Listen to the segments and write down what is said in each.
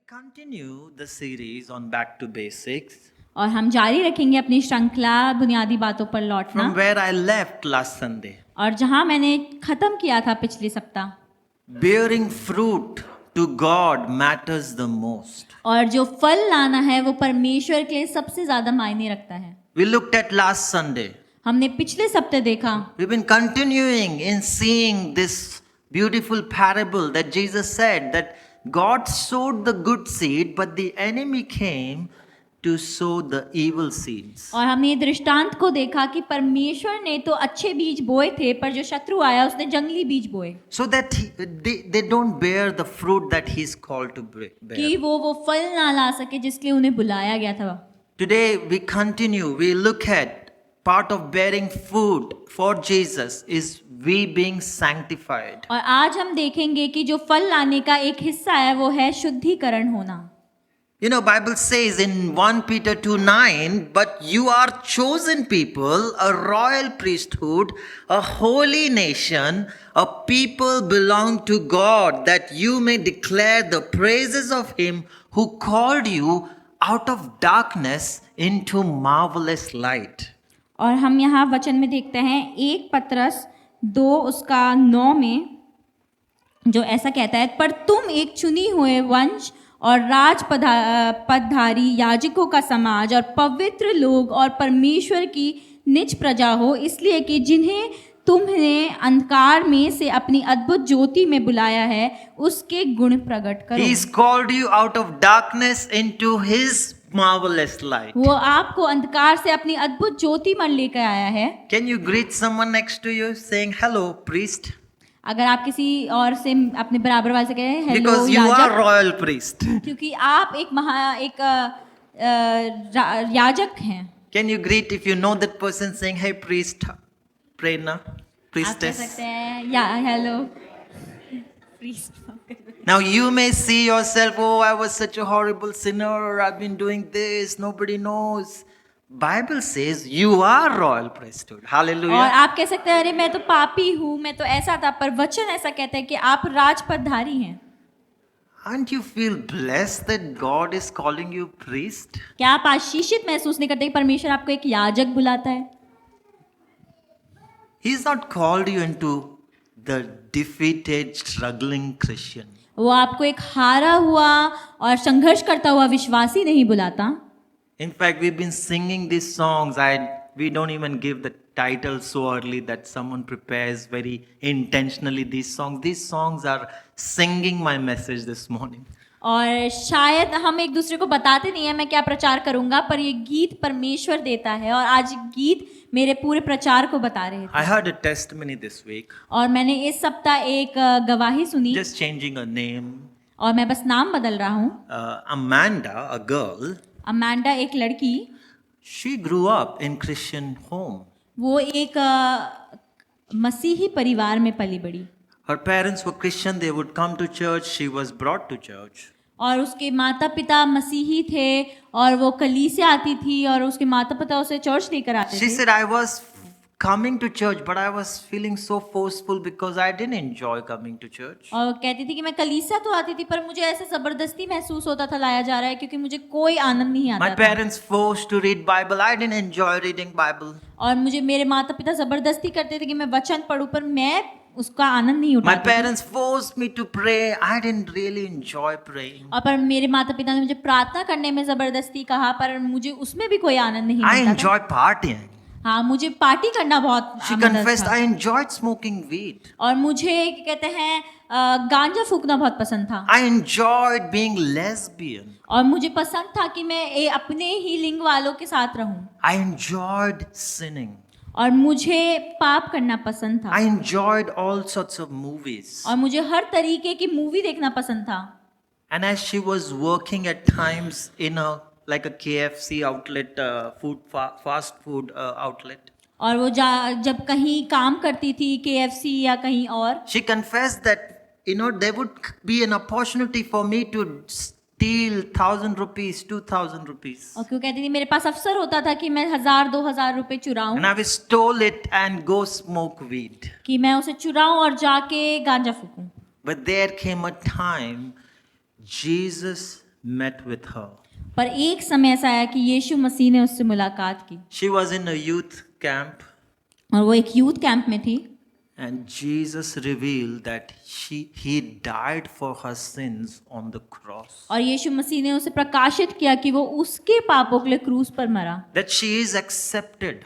continue the series on Back to Basics और हम जारी रखेंगे अपनी श्रृंखला बुनियादी बातों पर लौटना, from where I left last Sunday. और जहां मैंने खत्म किया था पिछले सप्ताह। Bearing fruit to God matters the most. और जो फल लाना है वो परमेश्वर के लिए सबसे ज्यादा मायने रखता है। We looked at last Sunday. हमने पिछले सप्ताह देखा, We've been continuing in seeing this beautiful parable that Jesus said that God sowed the good seed, but the enemy came to sow the evil seeds. और हमने ये दृष्टांत को देखा कि परमेश्वर ने तो अच्छे बीज बोए थे, पर जो शत्रु आया उसने जंगली बीज बोए, So that they don't bear the fruit that He's called to bear. कि वो फल ना ला सके जिसके उन्हें बुलाया गया था। Today we continue, we look at part of bearing fruit for Jesus is we being sanctified. और आज हम देखेंगे कि जो फल लाने का एक हिस्सा है वो है शुद्धिकरण होना। You know, Bible says in 1 Peter 2:9, but you are chosen people, a royal priesthood, a holy nation, a people belong to God, that you may declare the praises of Him who called you out of darkness into marvelous light. और हम यहाँ वचन में देखते हैं 1 पत्रस 2 उसका 9 में जो ऐसा कहता है, पर तुम एक चुनी हुए वंश और राज पदधारी याजकों का समाज और पवित्र लोग और परमेश्वर की निज प्रजा हो, इसलिए कि जिन्हें तुमने अंधकार में से अपनी अद्भुत ज्योति में बुलाया है उसके गुण प्रकट करो। He's called you out of darkness into His marvelous light. वो आपको अंधकार से अपनी अद्भुत ज्योति में लेकर आया है। Can you greet someone next to you saying, hello, priest? अगर आप किसी और से अपने बराबर वाले से कहें hello Because you are royal priest. क्योंकि आप एक याजक हैं। Can you greet if you know that person saying, hey, priest, pray na, आप कह priestess? सकते हैं या hello priest. Now you may see yourself, oh, I was such a horrible sinner, I've been doing this, nobody knows. Bible says you are royal priesthood. और Hallelujah. आप कह सकते हैं अरे मैं तो पापी हूँ, मैं तो ऐसा था, पर वचन ऐसा कहता है कि आप राजपदधारी हैं। Aren't you feel blessed that God is calling you priest? क्या आप आशीषित महसूस नहीं करते कि परमेश्वर आपको एक याजक बुलाता है? He's not called you into the defeated, struggling Christian. वो आपको एक हारा हुआ और संघर्ष करता हुआ विश्वासी नहीं बुलाता। In fact, we've been singing these songs. We don't even give the title so early that someone prepares very intentionally these songs. These songs are singing my message this morning. और शायद हम एक दूसरे को बताते नहीं है मैं क्या प्रचार करूंगा, पर ये गीत परमेश्वर देता है और आज गीत मेरे पूरे प्रचार को बता रहे थे। I heard a testimony this week. और मैंने इस सप्ताह एक गवाही सुनी, Just changing a name. और मैं बस नाम बदल रहा हूँ। Amanda, a girl, अमांडा एक लड़की, she grew up in Christian home. वो एक मसीही परिवार में पली बड़ी, Her parents were Christian. They would come to church. She was brought to church. और उसके माता पिता मसीही थे और वो कलीसिया आती थी और उसके माता पिता उसे चर्च लेकर आते She थे। said, I was coming to church, but I was feeling so forceful because I didn't enjoy coming to church. और कहती थी कि मैं कलीसिया तो आती थी पर मुझे ऐसे जबरदस्ती महसूस होता था लाया जा रहा है, क्योंकि मुझे कोई आनंद नहीं आता My था। parents forced to read Bible. I didn't enjoy reading Bible. और मुझे मेरे माता पिता जबरदस्ती करते थे कि मैं वचन पढूं, पर मैं उसका आनंद नहीं My उठाती थी। parents forced me to pray. I didn't really enjoy praying. और पर मेरे माता पिता ने मुझे प्रार्थना करने में जबरदस्ती कहा, पर मुझे उसमें भी कोई आनंद नहीं I मिलता था। enjoyed partying. हाँ, मुझे पार्टी करना बहुत She आनंद confessed, था। I enjoyed smoking weed. और मुझे क्या कहते हैं गांजा फूकना बहुत पसंद था। I enjoyed being lesbian. और मुझे पसंद था कि मैं अपने ही लिंग वालों के साथ रहूं। I enjoyed sinning. और मुझे पाप करना पसंद था। I enjoyed all sorts of movies. और मुझे हर तरीके की मूवी देखना पसंद था। And as she was working at times in a like a KFC outlet, fast food outlet, और वो जब कहीं काम करती थी KFC या कहीं और, she confessed that there would be an opportunity for me to steal 1,000 rupees, 2,000 rupees. और क्यों कहती थी मेरे पास अवसर होता था कि मैं 1,000-2,000 रुपए चुराऊं, And I would stole it and go smoke weed. कि मैं उसे चुराऊं और जाके गांजा फूकूं। But there came a time Jesus met with her. पर एक समय ऐसा आया कि यीशु मसीह ने उससे मुलाकात की She was in a youth camp, और वो एक यूथ कैंप में थी and Jesus revealed that he died for her sins on the cross. और यीशु मसीह ने उसे प्रकाशित किया कि वो उसके पापों के लिए क्रूस पर मरा, That she is accepted.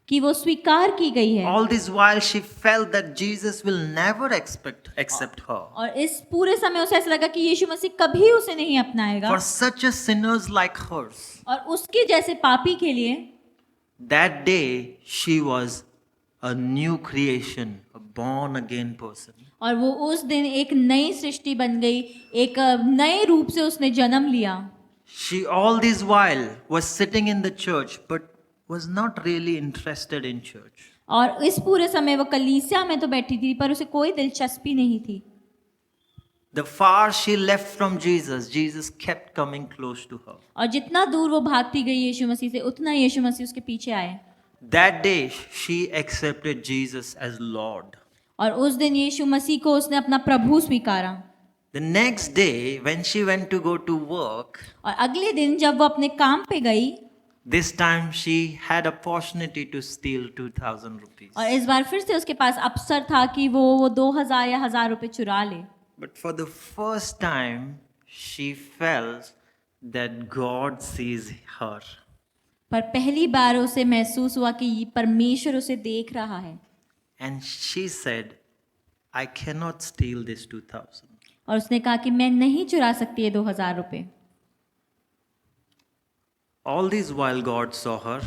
कि वो स्वीकार की गई है। All this while she felt that Jesus will never accept her. और इस पूरे समय उसे ऐसा लगा कि यीशु मसीह कभी उसे नहीं अपनाएगा For such a sinners like hers, और उसके जैसे पापी के लिए that day she was a new creation, a born again person. और वो उस दिन एक नई सृष्टि बन गई, एक नए रूप से उसने जन्म लिया। She all this while was sitting in the church but was not really interested in church. और इस पूरे समय वो कलीसिया में तो बैठी थी पर उसे कोई दिलचस्पी नहीं थी। The far she left from Jesus, Jesus kept coming close to her. और जितना दूर वो भागती गई यीशु मसीह से, उतना यीशु मसीह उसके पीछे आए। That day she accepted Jesus as Lord. और उस दिन यीशु मसीह को उसने अपना प्रभु स्वीकारा। The next day when she went to go to work, और अगले दिन जब वो अपने काम पे गई, this time she had opportunity to steal 2,000 rupees. और इस बार फिर से उसके पास अवसर था कि वो 2000 या 1000 रुपए चुरा ले। But for the first time she felt that God sees her. पर पहली बार उसे महसूस हुआ कि परमेश्वर उसे देख रहा है। And she said, I cannot steal this 2,000. और उसने कहा कि मैं नहीं चुरा सकती ये 2000 रुपए। All this while God saw her.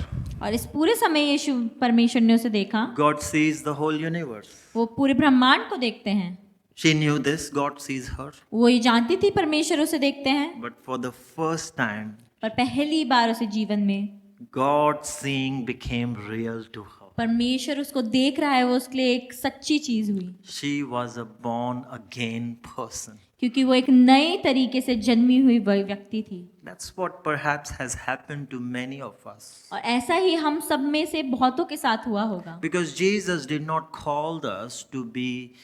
और इस पूरे समय यीशु परमेश्वर ने उसे देखा। God sees the whole universe. वो पूरे ब्रह्मांड को देखते हैं। She knew this, God sees her. वो ये जानती थी परमेश्वर उसे देखते हैं। But for the first time, पर पहली बार उसे जीवन में God seeing became real to her. परमेश्वर उसको देख रहा है, वो उसके लिए एक सच्ची चीज हुई, She was a born again person. क्योंकि वो एक नए तरीके से जन्मी हुई व्यक्ति थी। That's what perhaps has happened to many of us. और ऐसा ही हम सब में से बहुतों के साथ हुआ होगा, Because Jesus did not call us to be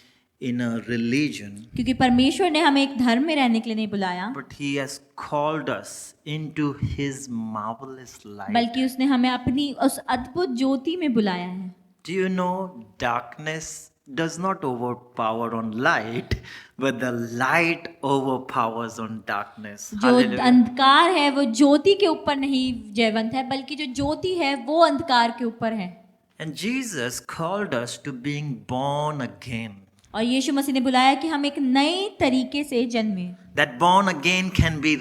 in a religion, क्योंकि परमेश्वर ने हमें एक धर्म में रहने के लिए नहीं बुलाया, but He has called us into His marvelous light. बल्कि उसने हमें अपनी उस अद्भुत ज्योति में बुलाया है। Do you know darkness does not overpower on light, but the light overpowers on darkness. जो Hallelujah. अंधकार है वो ज्योति के ऊपर नहीं जयवंत है, बल्कि जो ज्योति है वो अंधकार के ऊपर है। And Jesus called us to being born again. और यीशु मसीह ने बुलाया कि हम एक नए तरीके से जन्मे। That born again can be,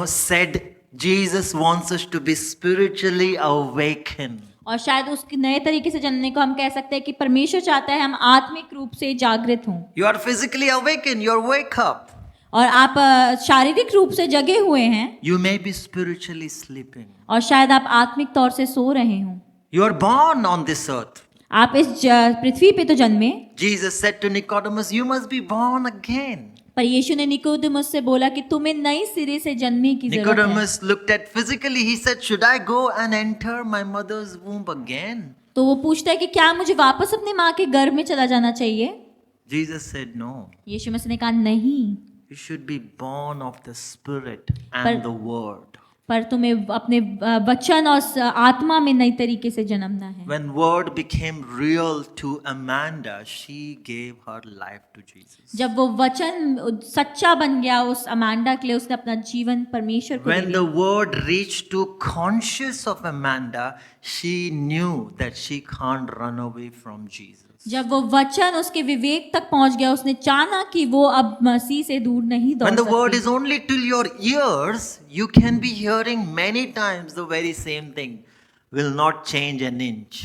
said Jesus wants us to be spiritually awakened. और शायद उस नए तरीके से जन्मने को हम कह सकते हैं कि परमेश्वर चाहता है हम आत्मिक रूप से जागृत हों। You are physically awakened, you are wake up. और आप शारीरिक रूप से जगे हुए हैं, You may be spiritually sleeping. और शायद आप आत्मिक तौर से सो रहे हों। You are born on this earth. आप इस पृथ्वी पे तो जन्मे, Jesus said to Nicodemus, you must be born again. पर यीशु ने निकोदेमुस से बोला कि तुम्हें नए सिरे से जन्मने की जरूरत है। Nicodemus looked at physically, he said, should I go and enter my mother's womb again? तो वो पूछता है कि क्या मुझे वापस अपने माँ के गर्भ में चला जाना चाहिए? Jesus said, no. यीशु मसीह ने कहा नहीं, You should be born of the Spirit and the Word. पर तुम्हें अपने वचन और आत्मा में नई तरीके से जन्मना है। When Word became real to Amanda, she gave her life to Jesus. जब वो वचन सच्चा बन गया उस अमांडा के लिए, उसने अपना जीवन परमेश्वर को दे When दिया। the Word reached to conscious of Amanda, she knew that she can't run away from Jesus. जब वो वचन उसके विवेक तक पहुंच गया, उसने जाना कि वो अब मसीह से दूर नहीं दौड़ When the Word सकती। is only till your ears, you can be hearing many times the very same thing, will not change an inch.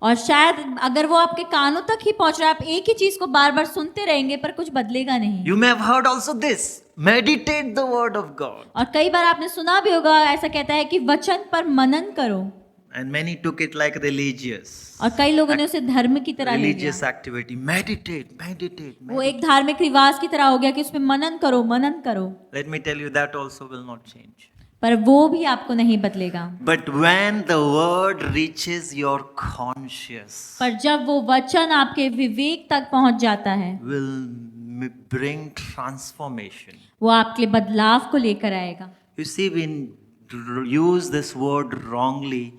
और शायद अगर वो आपके कानों तक ही पहुंच रहा है, आप एक ही चीज को बार बार सुनते रहेंगे पर कुछ बदलेगा नहीं। You may have heard also this, meditate the Word of God. और कई बार आपने सुना भी होगा, ऐसा कहता है कि वचन पर मनन करो, And many took it like religious. और कई लोगों ने उसे धर्म की तरह ले लिया। Religious activity. Meditate, meditate, वो meditate. एक धार्मिक रिवाज की तरह हो गया कि उसमें मनन करो, मनन करो, Let me tell you, that also will not change. पर वो भी आपको नहीं बदलेगा। But when the Word reaches your conscious, पर जब वो वचन आपके विवेक तक पहुंच जाता है, will bring transformation. वो आपके लिए बदलाव को लेकर आएगा. You see, we use this word wrongly,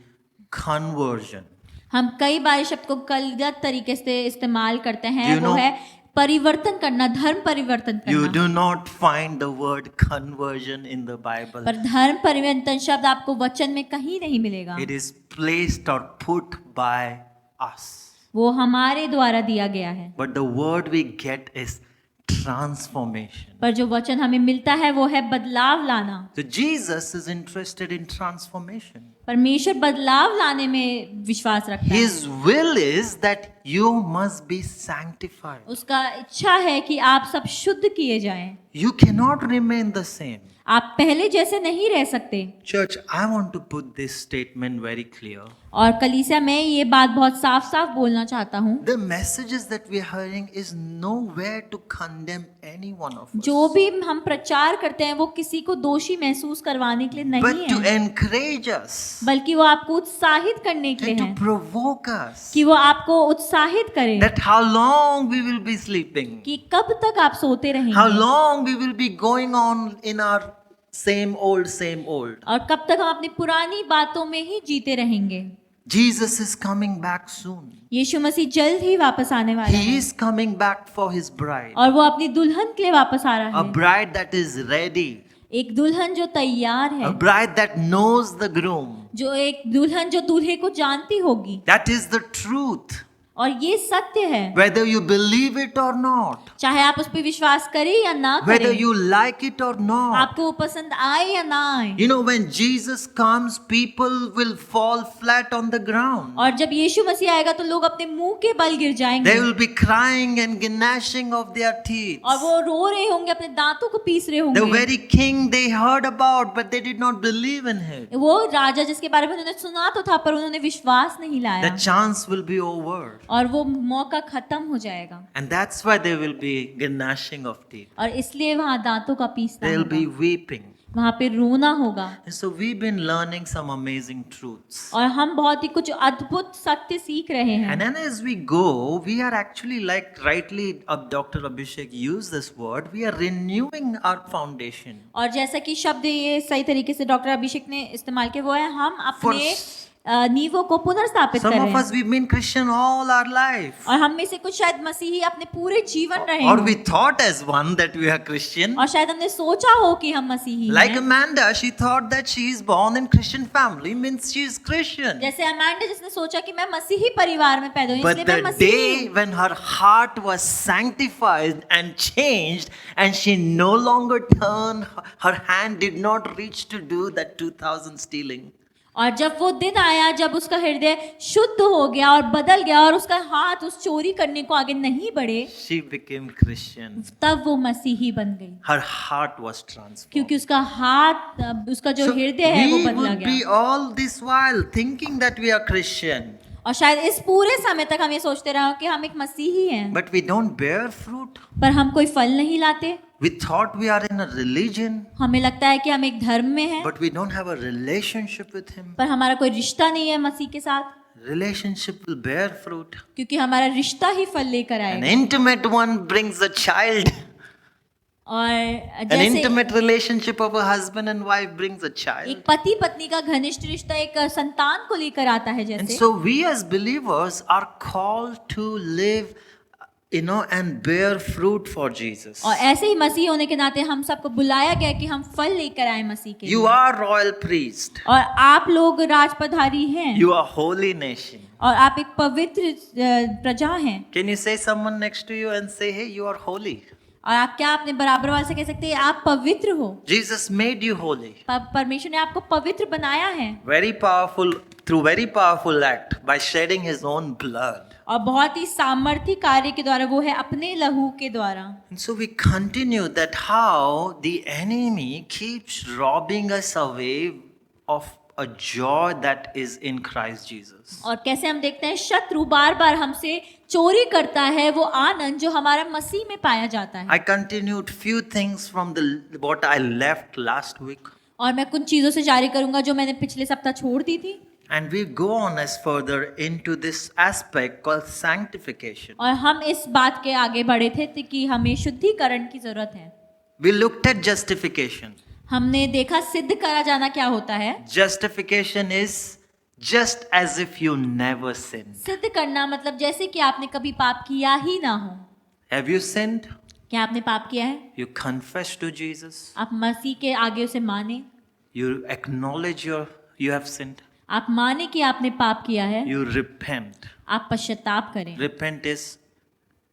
conversion. हम कई बार इस शब्द को गलत तरीके से इस्तेमाल करते Do हैं. you वो know- है परिवर्तन करना, धर्म परिवर्तन You करना. do not find the word conversion in the Bible. पर धर्म परिवर्तन शब्द आपको वचन में कहीं नहीं मिलेगा. It is placed or put by us. वो हमारे द्वारा दिया गया है. But the word we get is transformation. पर जो वचन हमें मिलता है वो है बदलाव लाना. So Jesus is interested in transformation. परमेश्वर बदलाव लाने में विश्वास रखता है. His will is that you must be sanctified. उसका इच्छा है कि आप सब शुद्ध किए जाएं. You cannot remain the same. आप पहले जैसे नहीं रह सकते. Church, I want to put this statement very clear. और कलीसिया में ये बात बहुत साफ साफ बोलना चाहता हूँ. The messages that we are hearing is nowhere to condemn any one of us, जो भी हम प्रचार करते हैं वो किसी को दोषी महसूस करवाने के लिए नहीं but to है, encourage us बल्कि वो आपको उत्साहित करने के लिए and to है provoke us कि वो आपको उत्साहित करे that how long we will be sleeping, कि कब तक आप सोते how रहेंगे long we will be going on in our same old. और कब तक हम अपनी पुरानी बातों में ही जीते रहेंगे. Jesus is coming back soon. यीशु मसीह जल्द ही वापस आने वाला He है is coming back for his bride, और वो अपनी दुल्हन के लिए वापस आ रहा a है. bride that is ready, एक दुल्हन जो तैयार a है, bride that knows the groom. जो एक दुल्हन जो दूल्हे को जानती होगी. That is the truth. और ये सत्य है, Whether you believe it or not, चाहे आप उस पर विश्वास करें या ना whether करें, you like it or not. आपको वो पसंद आए या ना आए. You know, when Jesus comes, people will fall flat on the ground. और जब यीशु मसीह आएगा तो लोग अपने मुंह के बल गिर जाएंगे They will be crying and gnashing of their teeth. और वो रो रहे होंगे, अपने दांतों को पीस रहे The होंगे. very king they heard about, but they did not believe in it. वो राजा जिसके बारे में उन्होंने सुना तो था पर उन्होंने विश्वास नहीं The लाया chance will be over. और वो मौका खत्म हो जाएगा. And that's why they will be gnashing of teeth. और इसलिए वहाँ दांतों का पीसना They'll be होगा, weeping. वहाँ पे रोना होगा. And so we've been learning some amazing truths. और हम बहुत ही कुछ अद्भुत सत्य सीख रहे हैं. And then as we go, we are actually, like rightly Dr. Abhishek used this word, we are renewing our foundation. और जैसा कि शब्द ये सही तरीके से डॉक्टर अभिषेक ने इस्तेमाल किया वो है, हम अपने नींवों को पुनर्स्थापित कर Some रहे of us, हैं. we've been Christian all our life. और हम में से कुछ शायद मसीही अपने पूरे जीवन रहे Or हों. we thought as one that we are Christian. और शायद हमने सोचा हो कि हम मसीही Like हैं. Amanda, she thought that she is born in Christian family means she is Christian. जैसे अमांडा जिसने सोचा कि मैं मसीही परिवार में पैदा हुई But इसलिए मैं the मसीही day हूँ. when her heart was sanctified and changed, and she no longer turned, her hand did not reach to do that 2000 stealing. और जब वो दिन आया जब उसका हृदय शुद्ध हो गया और बदल गया और उसका हाथ उस चोरी करने को आगे नहीं बढ़े, She became Christian. तब वो मसीही बन गई Her heart was transformed. क्योंकि उसका हाथ उसका जो So हृदय है वो we बदला would be गया. all this while thinking that we are Christian, और शायद इस पूरे समय तक हम ये सोचते रहे कि हम एक मसीही हैं, but we don't bear fruit. पर हम कोई फल नहीं लाते. We thought we are in a religion, हमें लगता है कि हम एक धर्म में हैं, but we don't have a relationship with Him. पर हमारा कोई रिश्ता नहीं है मसीह के साथ, Relationship will bear fruit. क्योंकि हमारा रिश्ता ही फल लेकर An आएगा. intimate one brings a child. और An जैसे intimate relationship of a husband and wife brings a child. एक पति पत्नी का घनिष्ठ रिश्ता एक संतान को लेकर आता है. And जैसे so we as believers are called to live, and bear fruit for Jesus. और ऐसे ही मसीह होने के नाते हम सबको बुलाया गया कि हम फल लेकर आए मसीह के You लिए. are royal priest. और आप लोग राजपधारी हैं You are holy nation. और आप एक पवित्र प्रजा हैं. Can you say someone next to you and say, hey, you are holy? और आप क्या अपने बराबर वाले से कह सकते हैं आप पवित्र हो. Jesus made you holy. परमेश्वर ने आपको पवित्र बनाया है Very powerful, through very powerful act by shedding his own blood. और बहुत ही सामर्थ्य कार्य के द्वारा, वो है अपने लहू के द्वारा. And so we continue that how the enemy keeps robbing us away of a joy that is in Christ Jesus. और कैसे हम देखते हैं शत्रु बार बार हमसे चोरी करता है वो आनंद जो हमारा मसीह में पाया जाता है. I continued few things from what I left last week. और मैं कुछ चीजों से जारी करूंगा जो मैंने पिछले सप्ताह छोड़ दी थी. And we go on as further into this aspect called sanctification. और हम इस बात के आगे बढ़े थे कि हमें शुद्धिकरण की जरूरत है। We looked at justification. हमने देखा सिद्ध करा जाना क्या होता है। Justification is just as if you never sinned. सिद्ध करना मतलब जैसे कि आपने कभी पाप किया ही ना हो। Have you sinned? क्या आपने पाप किया है? You confess to Jesus. आप मसीह के आगे उसे माने, You acknowledge you have sinned. आप माने कि आपने पाप किया है, You repent. आप पश्चाताप करें। Repent is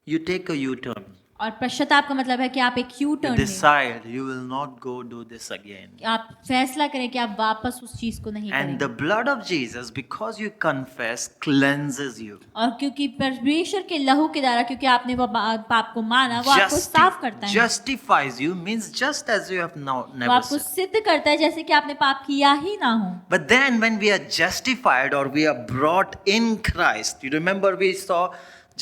you take a U-turn. और पश्चाताप का मतलब है कि आप एक यू You टर्न लें, decide you will not go do this again. कि आप फैसला करें कि आप वापस उस चीज को नहीं And the करेंगे। blood of Jesus, because you confess, cleanses you. और क्योंकि परमेश्वर के लहू के द्वारा, क्योंकि आपने वो पाप को माना, वो आपको साफ करता है, Justifies you means just as you have now वो never आपको sinned. सिद्ध करता है जैसे कि आपने पाप किया ही ना हो। But then when we are justified or we are brought in Christ, you remember we saw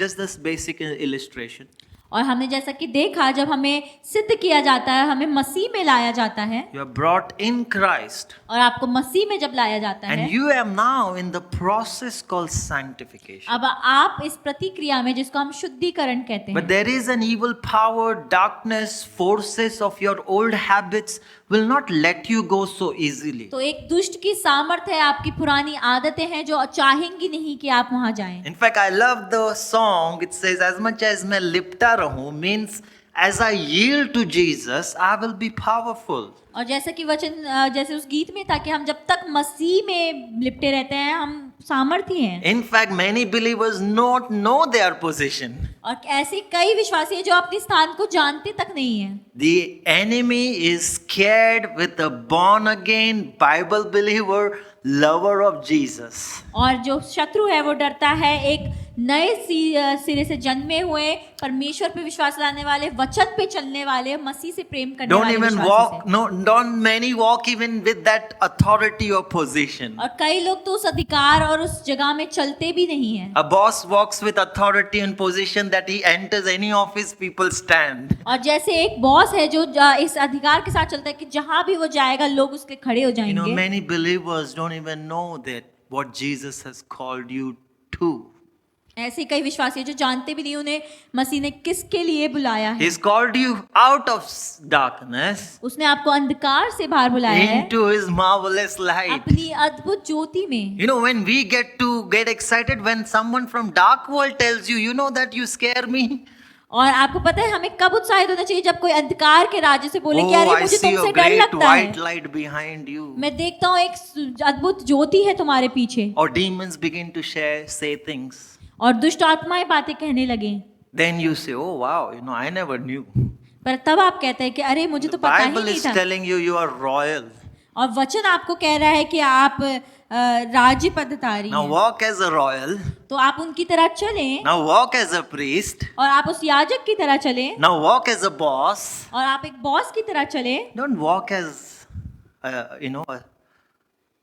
just this basic illustration. और हमने जैसा कि देखा, जब हमें सिद्ध किया जाता है, हमें मसीह में लाया जाता है, You are brought in Christ. और आपको मसीह में जब लाया जाता है, And you are now in the process called sanctification. अब आप इस प्रतिक्रिया में, जिसको हम शुद्धिकरण कहते But हैं, there is an evil power, darkness, forces of your old habits will not let you go so easily. तो एक दुष्ट की सामर्थ है, आपकी पुरानी आदतें हैं जो चाहेंगी नहीं कि आप वहां जाएं। In fact, I love the song. It says, as much as मैं लिपटा रहूं, means as I yield to Jesus, I will be powerful. और जैसा कि वचन, जैसे उस गीत में था कि हम जब तक मसीह में लिपटे रहते हैं, हम सामर्थी हैं। In fact, many believers not know their position. और ऐसे कई विश्वासी हैं जो अपने स्थान को जानते तक नहीं हैं। The enemy is scared with a born again Bible believer, lover of Jesus. और जो शत्रु है वो डरता है एक नए सिरे से जन्मे हुए, परमेश्वर पे विश्वास लाने वाले, वचन पे चलने वाले, मसीह से प्रेम करने Don't वाले even विश्वासी walk, से। no, don't many walk even with that authority or position. और कई लोग तो उस अधिकार और उस जगह में चलते भी नहीं हैं। A boss walks with authority and position that he enters any office, people stand. और जैसे एक बॉस है जो इस अधिकार के साथ चलता है कि जहां भी वो जाएगा लोग उसके खड़े हो You know, जाएंगे। many believers don't even know that what Jesus has called you to. ऐसे कई विश्वासी हैं जो जानते भी नहीं उन्हें मसीह ने किसके लिए बुलाया है। He's called you out of darkness उसने आपको अंधकार से बाहर बुलाया है into his marvelous light. अपनी अद्भुत ज्योति में। You know, when we get excited when someone from dark world tells you, you know that you scare me. और आपको पता है हमें कब उत्साहित होना चाहिए, जब कोई अंधकार के राज्य से बोले कि Oh, अरे I मुझे see a तुमसे डर great लगता white है, light behind you. मैं देखता हूँ एक अद्भुत ज्योति है तुम्हारे पीछे। Or demons begin to say things. और दुष्ट आत्माएं बातें कहने लगे, Then you say, oh wow, you know, I never knew. पर तब आप कहते हैं कि अरे मुझे तो पता ही Bible नहीं is था। telling you you are royal. और वचन आपको कह रहा है कि आप राज्य पदधारी Now हैं, walk as a royal. तो आप उनकी तरह चलें, Now walk as a priest. और आप उस याजक की तरह चलें, Now walk as a boss. और आप एक बॉस की तरह चलें। Don't walk as,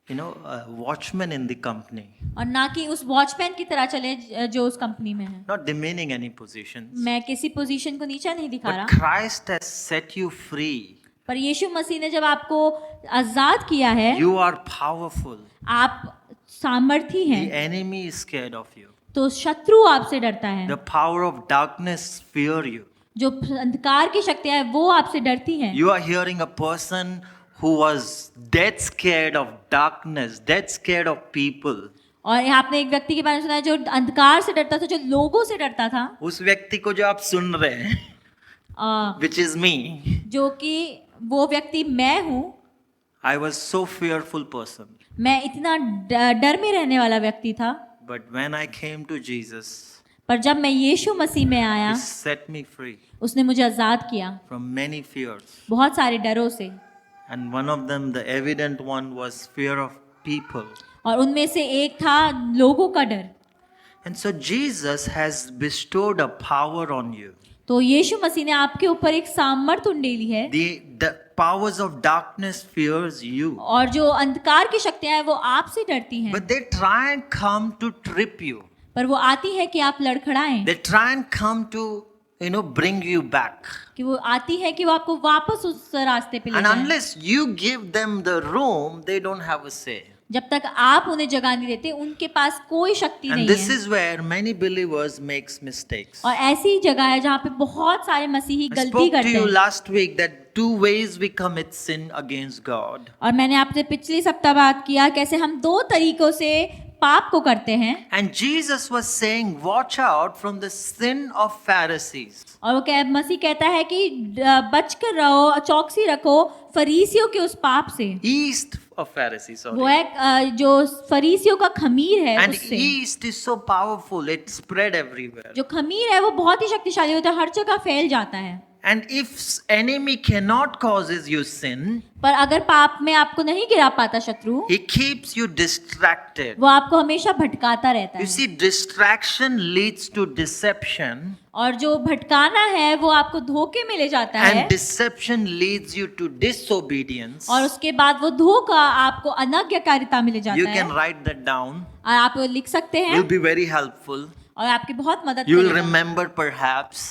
a watchman in the company. और ना कि उस वॉचमैन की तरह चले जो उस कंपनी में है। Not demeaning any positions. मैं किसी पोजीशन को नीचा नहीं दिखा But रहा, Christ has set you free. पर यीशु मसीह ने जब आपको आजाद किया है, You are powerful. आप सामर्थी The हैं, enemy is scared of you. तो शत्रु आपसे डरता है। The power of darkness fear you. जो अंधकार की शक्तियां हैं वो आपसे डरती हैं। You are hearing a person who was dead scared of darkness, dead scared of people. और आपने एक व्यक्ति के बारे में सुना है जो अंधकार से डरता था, जो लोगों से डरता था, उस व्यक्ति को जो आप सुन रहे हैं, which is me. जो कि वो व्यक्ति मैं हूँ। I was so fearful person. मैं इतना डर में रहने वाला व्यक्ति था, But when I came to Jesus, पर जब मैं यीशु मसीह में आया, He set me free उसने मुझे आजाद किया from many fears. बहुत सारे डरों से। And one of them, the evident one, was fear of people. और उनमें से एक था लोगों का डर। And so Jesus has bestowed a power on you. तो यीशु मसीह ने आपके ऊपर एक सामर्थ उंडेली है, The powers of darkness fears you. और जो अंधकार की शक्तियां हैं वो आपसे डरती हैं, But they try and come to trip you. पर वो आती है कि आप लड़खड़ाएं, They try and come to, bring you back. कि वो आती है कि वो आपको वापस उस रास्ते पे ले And जाए। unless you give them the room, they don't have a say. जब तक आप उन्हें जगह नहीं देते उनके पास कोई शक्ति And नहीं this है। is where many believers makes mistakes. और ऐसी जगह है जहाँ पे बहुत सारे मसीही I गलती spoke to करते you हैं। last week that 2 ways we commit sin against God. और मैंने आपसे पिछली सप्ताह बात किया कैसे हम 2 तरीकों से पाप को करते हैं। And Jesus was saying, watch out from the sin of Pharisees. और वो मसीह कहता है कि बच कर रहो, चौकसी रखो फरीसियों के उस पाप से। Yeast of Pharisees, वो sorry. है जो फरीसियों का खमीर है And उससे। yeast is so powerful, it spread everywhere. जो खमीर है वो बहुत ही शक्तिशाली होता है, हर जगह फैल जाता है। And if enemy cannot causes you sin, पर अगर पाप में आपको नहीं गिरा पाता शत्रु, he keeps you distracted. वो आपको हमेशा भटकाता रहता You है। see, distraction leads to deception, और जो भटकाना है वो आपको धोखे में ले जाता है। and deception leads you to disobedience. और उसके बाद वो धोखा आपको अनाज्ञाकारिता में ले You जाता है। can write that down. और आप वो लिख सकते हैं Will be very helpful. और आपकी बहुत मदद You will करेगा। remember perhaps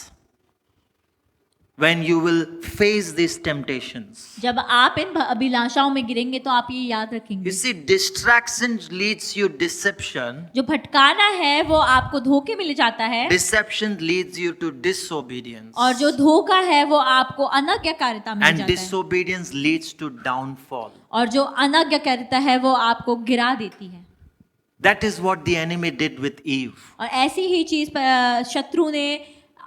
when you will face these temptations. जब आप इन अभिलाषाओं में गिरेंगे तो आप ये याद You रखेंगे। see, distraction leads you deception. जो भटकाना है वो आपको धोखे में ले जाता है। Deception leads you to disobedience. और जो धोखा है वो आपको अनाज्ञाकारिता में ले And जाता है। disobedience leads to downfall. और जो अनाज्ञाकारिता है वो आपको गिरा देती है। That is what the enemy did with Eve. और ऐसी ही चीज शत्रु ने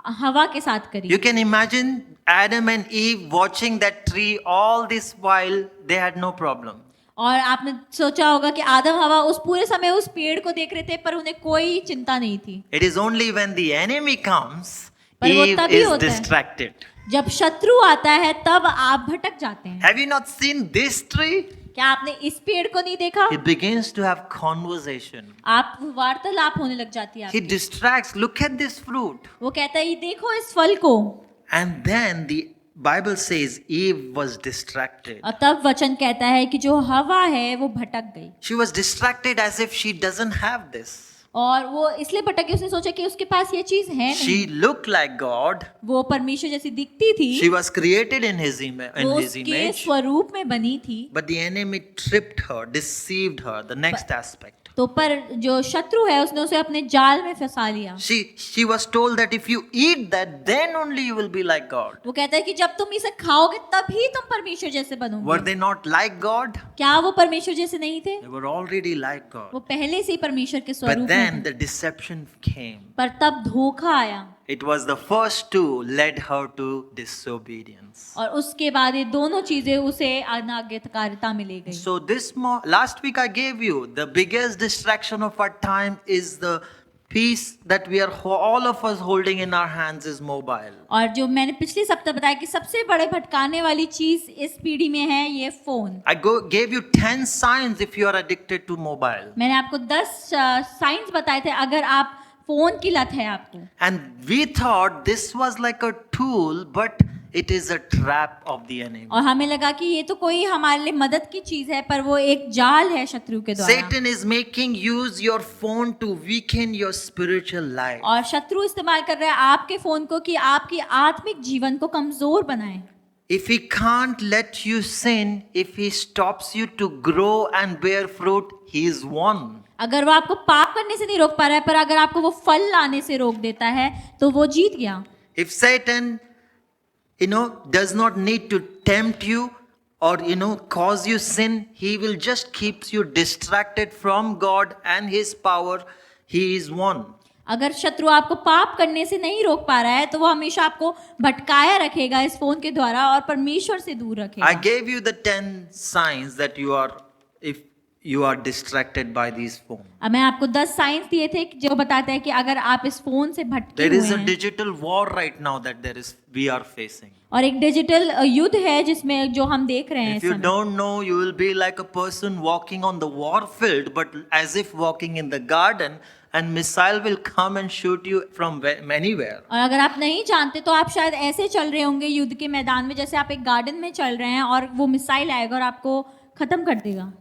हवा के साथ करी। You can imagine Adam and Eve watching that tree all this while they had no problem. और आपने सोचा होगा कि आदम हवा उस पूरे समय उस पेड़ को देख रहे थे पर उन्हें कोई चिंता नहीं थी। It is only when the enemy comes, पर वो Eve तभी is होता है। distracted. जब शत्रु आता है तब आप भटक जाते हैं। Have you not seen this tree? क्या आपने इस पेड़ को नहीं देखा? He begins to have conversation. आप वार्तालाप होने लग जाती है He आपकी। distracts. Look at this fruit. वो कहता है ये देखो इस फल को। And then the Bible says Eve was distracted. और तब वचन कहता है कि जो हवा है वो भटक गई। She was distracted as if she doesn't have this. और वो इसलिए भटक गई, उसने सोचा कि उसके पास ये चीज है नहीं। She looked like God. वो परमेश्वर जैसी दिखती थी। She was created in His वो His उसके image. स्वरूप में बनी थी। But the enemy tripped her, deceived her. The next aspect. तो पर जो शत्रु है उसने उसे अपने जाल में फंसा लिया। She was told that if you eat that, then only you will be like God. वो कहता है कि जब तुम इसे खाओगे तभी तुम परमेश्वर जैसे Were बनोगे। they not like God? क्या वो परमेश्वर जैसे नहीं थे? They were already like God. वो पहले से ही परमेश्वर के But स्वरूप then में थे। the deception came. पर तब धोखा आया It was the first two led her to disobedience. और उसके बाद ये दोनों चीजें उसे अनाज्ञाकारिता में ले गई। So last week I gave you the biggest distraction of our time is the piece that we are all of us holding in our hands is mobile. और जो मैंने पिछली सप्ताह बताया कि सबसे बड़े भटकाने वाली चीज इस पीढ़ी में है ये phone. I gave you 10 signs if you are addicted to mobile. मैंने आपको 10 साइंस बताए थे अगर आप फोन की लत है आपको। And we thought this was like a tool, but it is a trap of the enemy. और हमें लगा कि ये तो कोई हमारे लिए मदद की चीज है पर वो एक जाल है शत्रु के द्वारा। Satan is making use your phone to weaken your spiritual life. और शत्रु इस्तेमाल कर रहा है आपके फोन को कि आपकी आत्मिक जीवन को कमजोर बनाए। If he can't let you sin, if he stops you to grow and bear fruit, he is won. अगर वो आपको पाप करने से नहीं रोक पा रहा है पर अगर आपको वो फल लाने से रोक देता है तो वो जीत गया। If Satan, does not need to tempt you or, cause you sin, he will just keeps you distracted from God and his power. He is won. अगर शत्रु आपको पाप करने से नहीं रोक पा रहा है तो वो हमेशा आपको भटकाया रखेगा इस फोन के द्वारा और परमेश्वर से दूर रखेगा। I gave you the 10 signs that if you are distracted by these phones. अब मैं आपको 10 साइंस दिए थे जो बताते हैं कि अगर आप इस फोन से भटके There हुए is a हैं digital war right now that we are facing. और एक डिजिटल युद्ध है जिसमें जो हम देख रहे हैं If इस you समय। don't know, you will be like a person walking on the war field, but as if walking in the garden, and missile will come and shoot you from anywhere. और अगर आप नहीं जानते तो आप शायद ऐसे चल रहे होंगे युद्ध के मैदान में जैसे आप एक गार्डन में चल रहे हैं और वो मिसाइल आएगा और आपको खत्म कर देगा।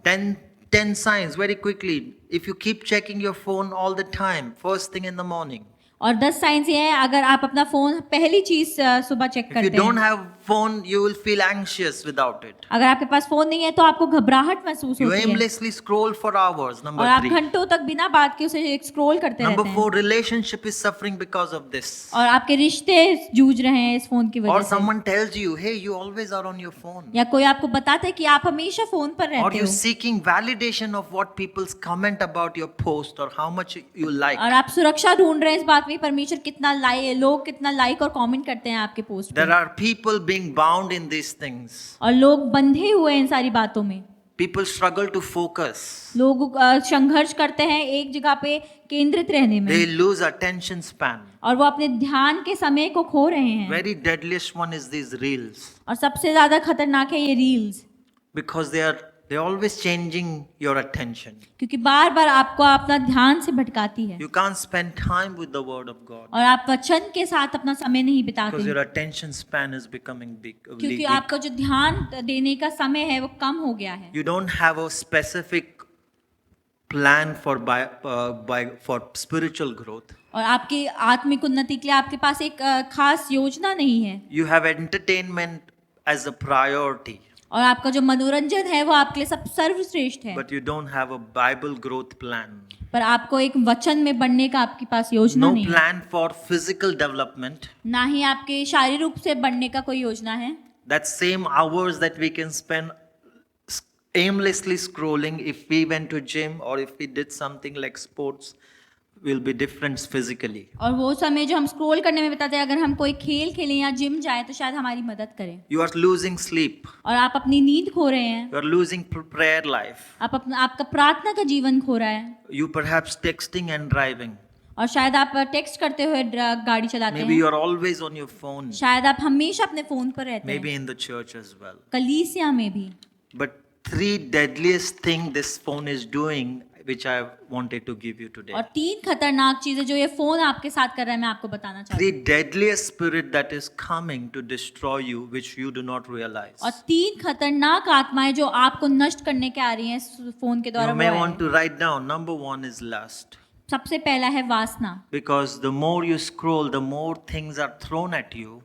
10 signs very quickly. If you keep checking your phone all the time, first thing in the morning. और 10 साइंस ये है, अगर आप अपना फोन पहली चीज सुबह चेक If you करते don't हैं, have phone, you will feel anxious without it. अगर आपके पास फोन नहीं है तो आपको घबराहट महसूस You होती है aimlessly scroll for hours. और Number आप 3. घंटों तक बिना बात के उसे स्क्रॉल करते Number रहते हैं 4, relationship is suffering because of this. और आपके रिश्ते जूझ रहे हैं इस फोन की Or वजह से, someone tells you, hey, you always are on your phone. या कोई आपको बताता है कि आप हमेशा फोन पर Or रहते you're हो seeking validation of what people's comment about your post or how much you like. और आप सुरक्षा ढूंढ रहे हैं इस बात में परमेश्वर कितना लोग कितना लाइक और कमेंट करते हैं आपके पोस्ट There पे, are people being bound in these things. और लोग बंधे हुए हैं इन सारी बातों में। People struggle to focus. लोग संघर्ष करते हैं एक जगह पे केंद्रित रहने में They lose attention span. और वो अपने ध्यान के समय को खो रहे हैं। Very deadliest one is these reels और सबसे ज्यादा खतरनाक है ये reels, because they're always changing your attention. क्योंकि बार बार आपको अपना ध्यान से भटकाती है You can't spend time with the word of God और आप वचन के साथ अपना समय नहीं बिताते because your attention span is becoming big. क्योंकि आपका जो ध्यान देने का समय है वो कम हो गया है। You don't have a specific plan for spiritual growth. और आपकी आत्मिक उन्नति के लिए आपके पास एक खास योजना नहीं है You have entertainment as a priority, और आपका जो मनोरंजन है वो आपके लिए सब सर्वश्रेष्ठ है, but you don't have a Bible growth plan. पर आपको एक वचन में बढ़ने का आपके पास योजना No नहीं है, plan for physical development. ना ही आपके शारीरिक रूप से बढ़ने का कोई योजना है। That same hours that we can spend aimlessly scrolling, if we went to gym or if we did something like sports, will be different physically. और वो समय जो हम स्क्रॉल करने में बिताते हैं, अगर हम कोई खेल खेलें या जिम जाए तो शायद हमारी मदद करें। You are losing sleep. और आप अपनी नींद खो रहे हैं, You are losing prayer life. आपका प्रार्थना का जीवन खो रहा है, You perhaps texting and driving. और शायद आप टेक्स्ट करते हुए गाड़ी चलाते Maybe हैं, you are always on your phone. शायद आप हमेशा अपने फोन पर रहते हैं, Maybe in the church as well. कलीसिया में भी। But 3 deadliest thing this phone is doing, which I wanted to give you today. और 3 खतरनाक चीजें जो ये फोन आपके साथ कर रहा है मैं आपको बताना चाहती 3 deadliest spirit that is coming to destroy you, which you do not realize. हूँ। और 3 खतरनाक आत्माएं जो आपको नष्ट करने के आ रही हैं इस फोन के द्वारा। You वो may है, want to write down. Number 1 is lust. सबसे पहला है वासना, Because the more you scroll, the more things are thrown at you.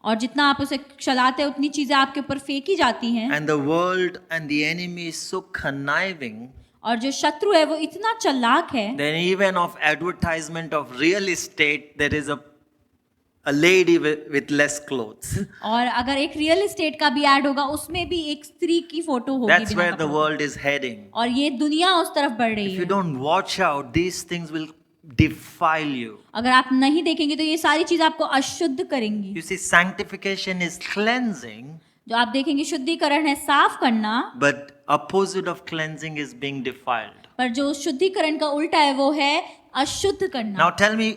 और जितना आप उसे चलाते हैं उतनी चीजें आपके ऊपर फेंकी जाती हैं, And the world and the enemy is so conniving. और जो शत्रु है वो इतना चालाक है, Then even of advertisement of real estate, there is a lady with less clothes. और अगर एक रियल एस्टेट का भी ऐड होगा उसमें भी एक स्त्री की फोटो होगी That's बिना where the कपड़ों world is heading. के। और ये दुनिया उस तरफ बढ़ रही If you है। don't watch out, these things will defile you. अगर आप नहीं देखेंगे तो ये सारी चीज आपको अशुद्ध करेंगी। You see, sanctification is cleansing, जो आप देखेंगे शुद्धिकरण है साफ करना, but opposite of cleansing is being defiled. पर जो शुद्धिकरण का उल्टा है वो है अशुद्ध करना। Now tell me,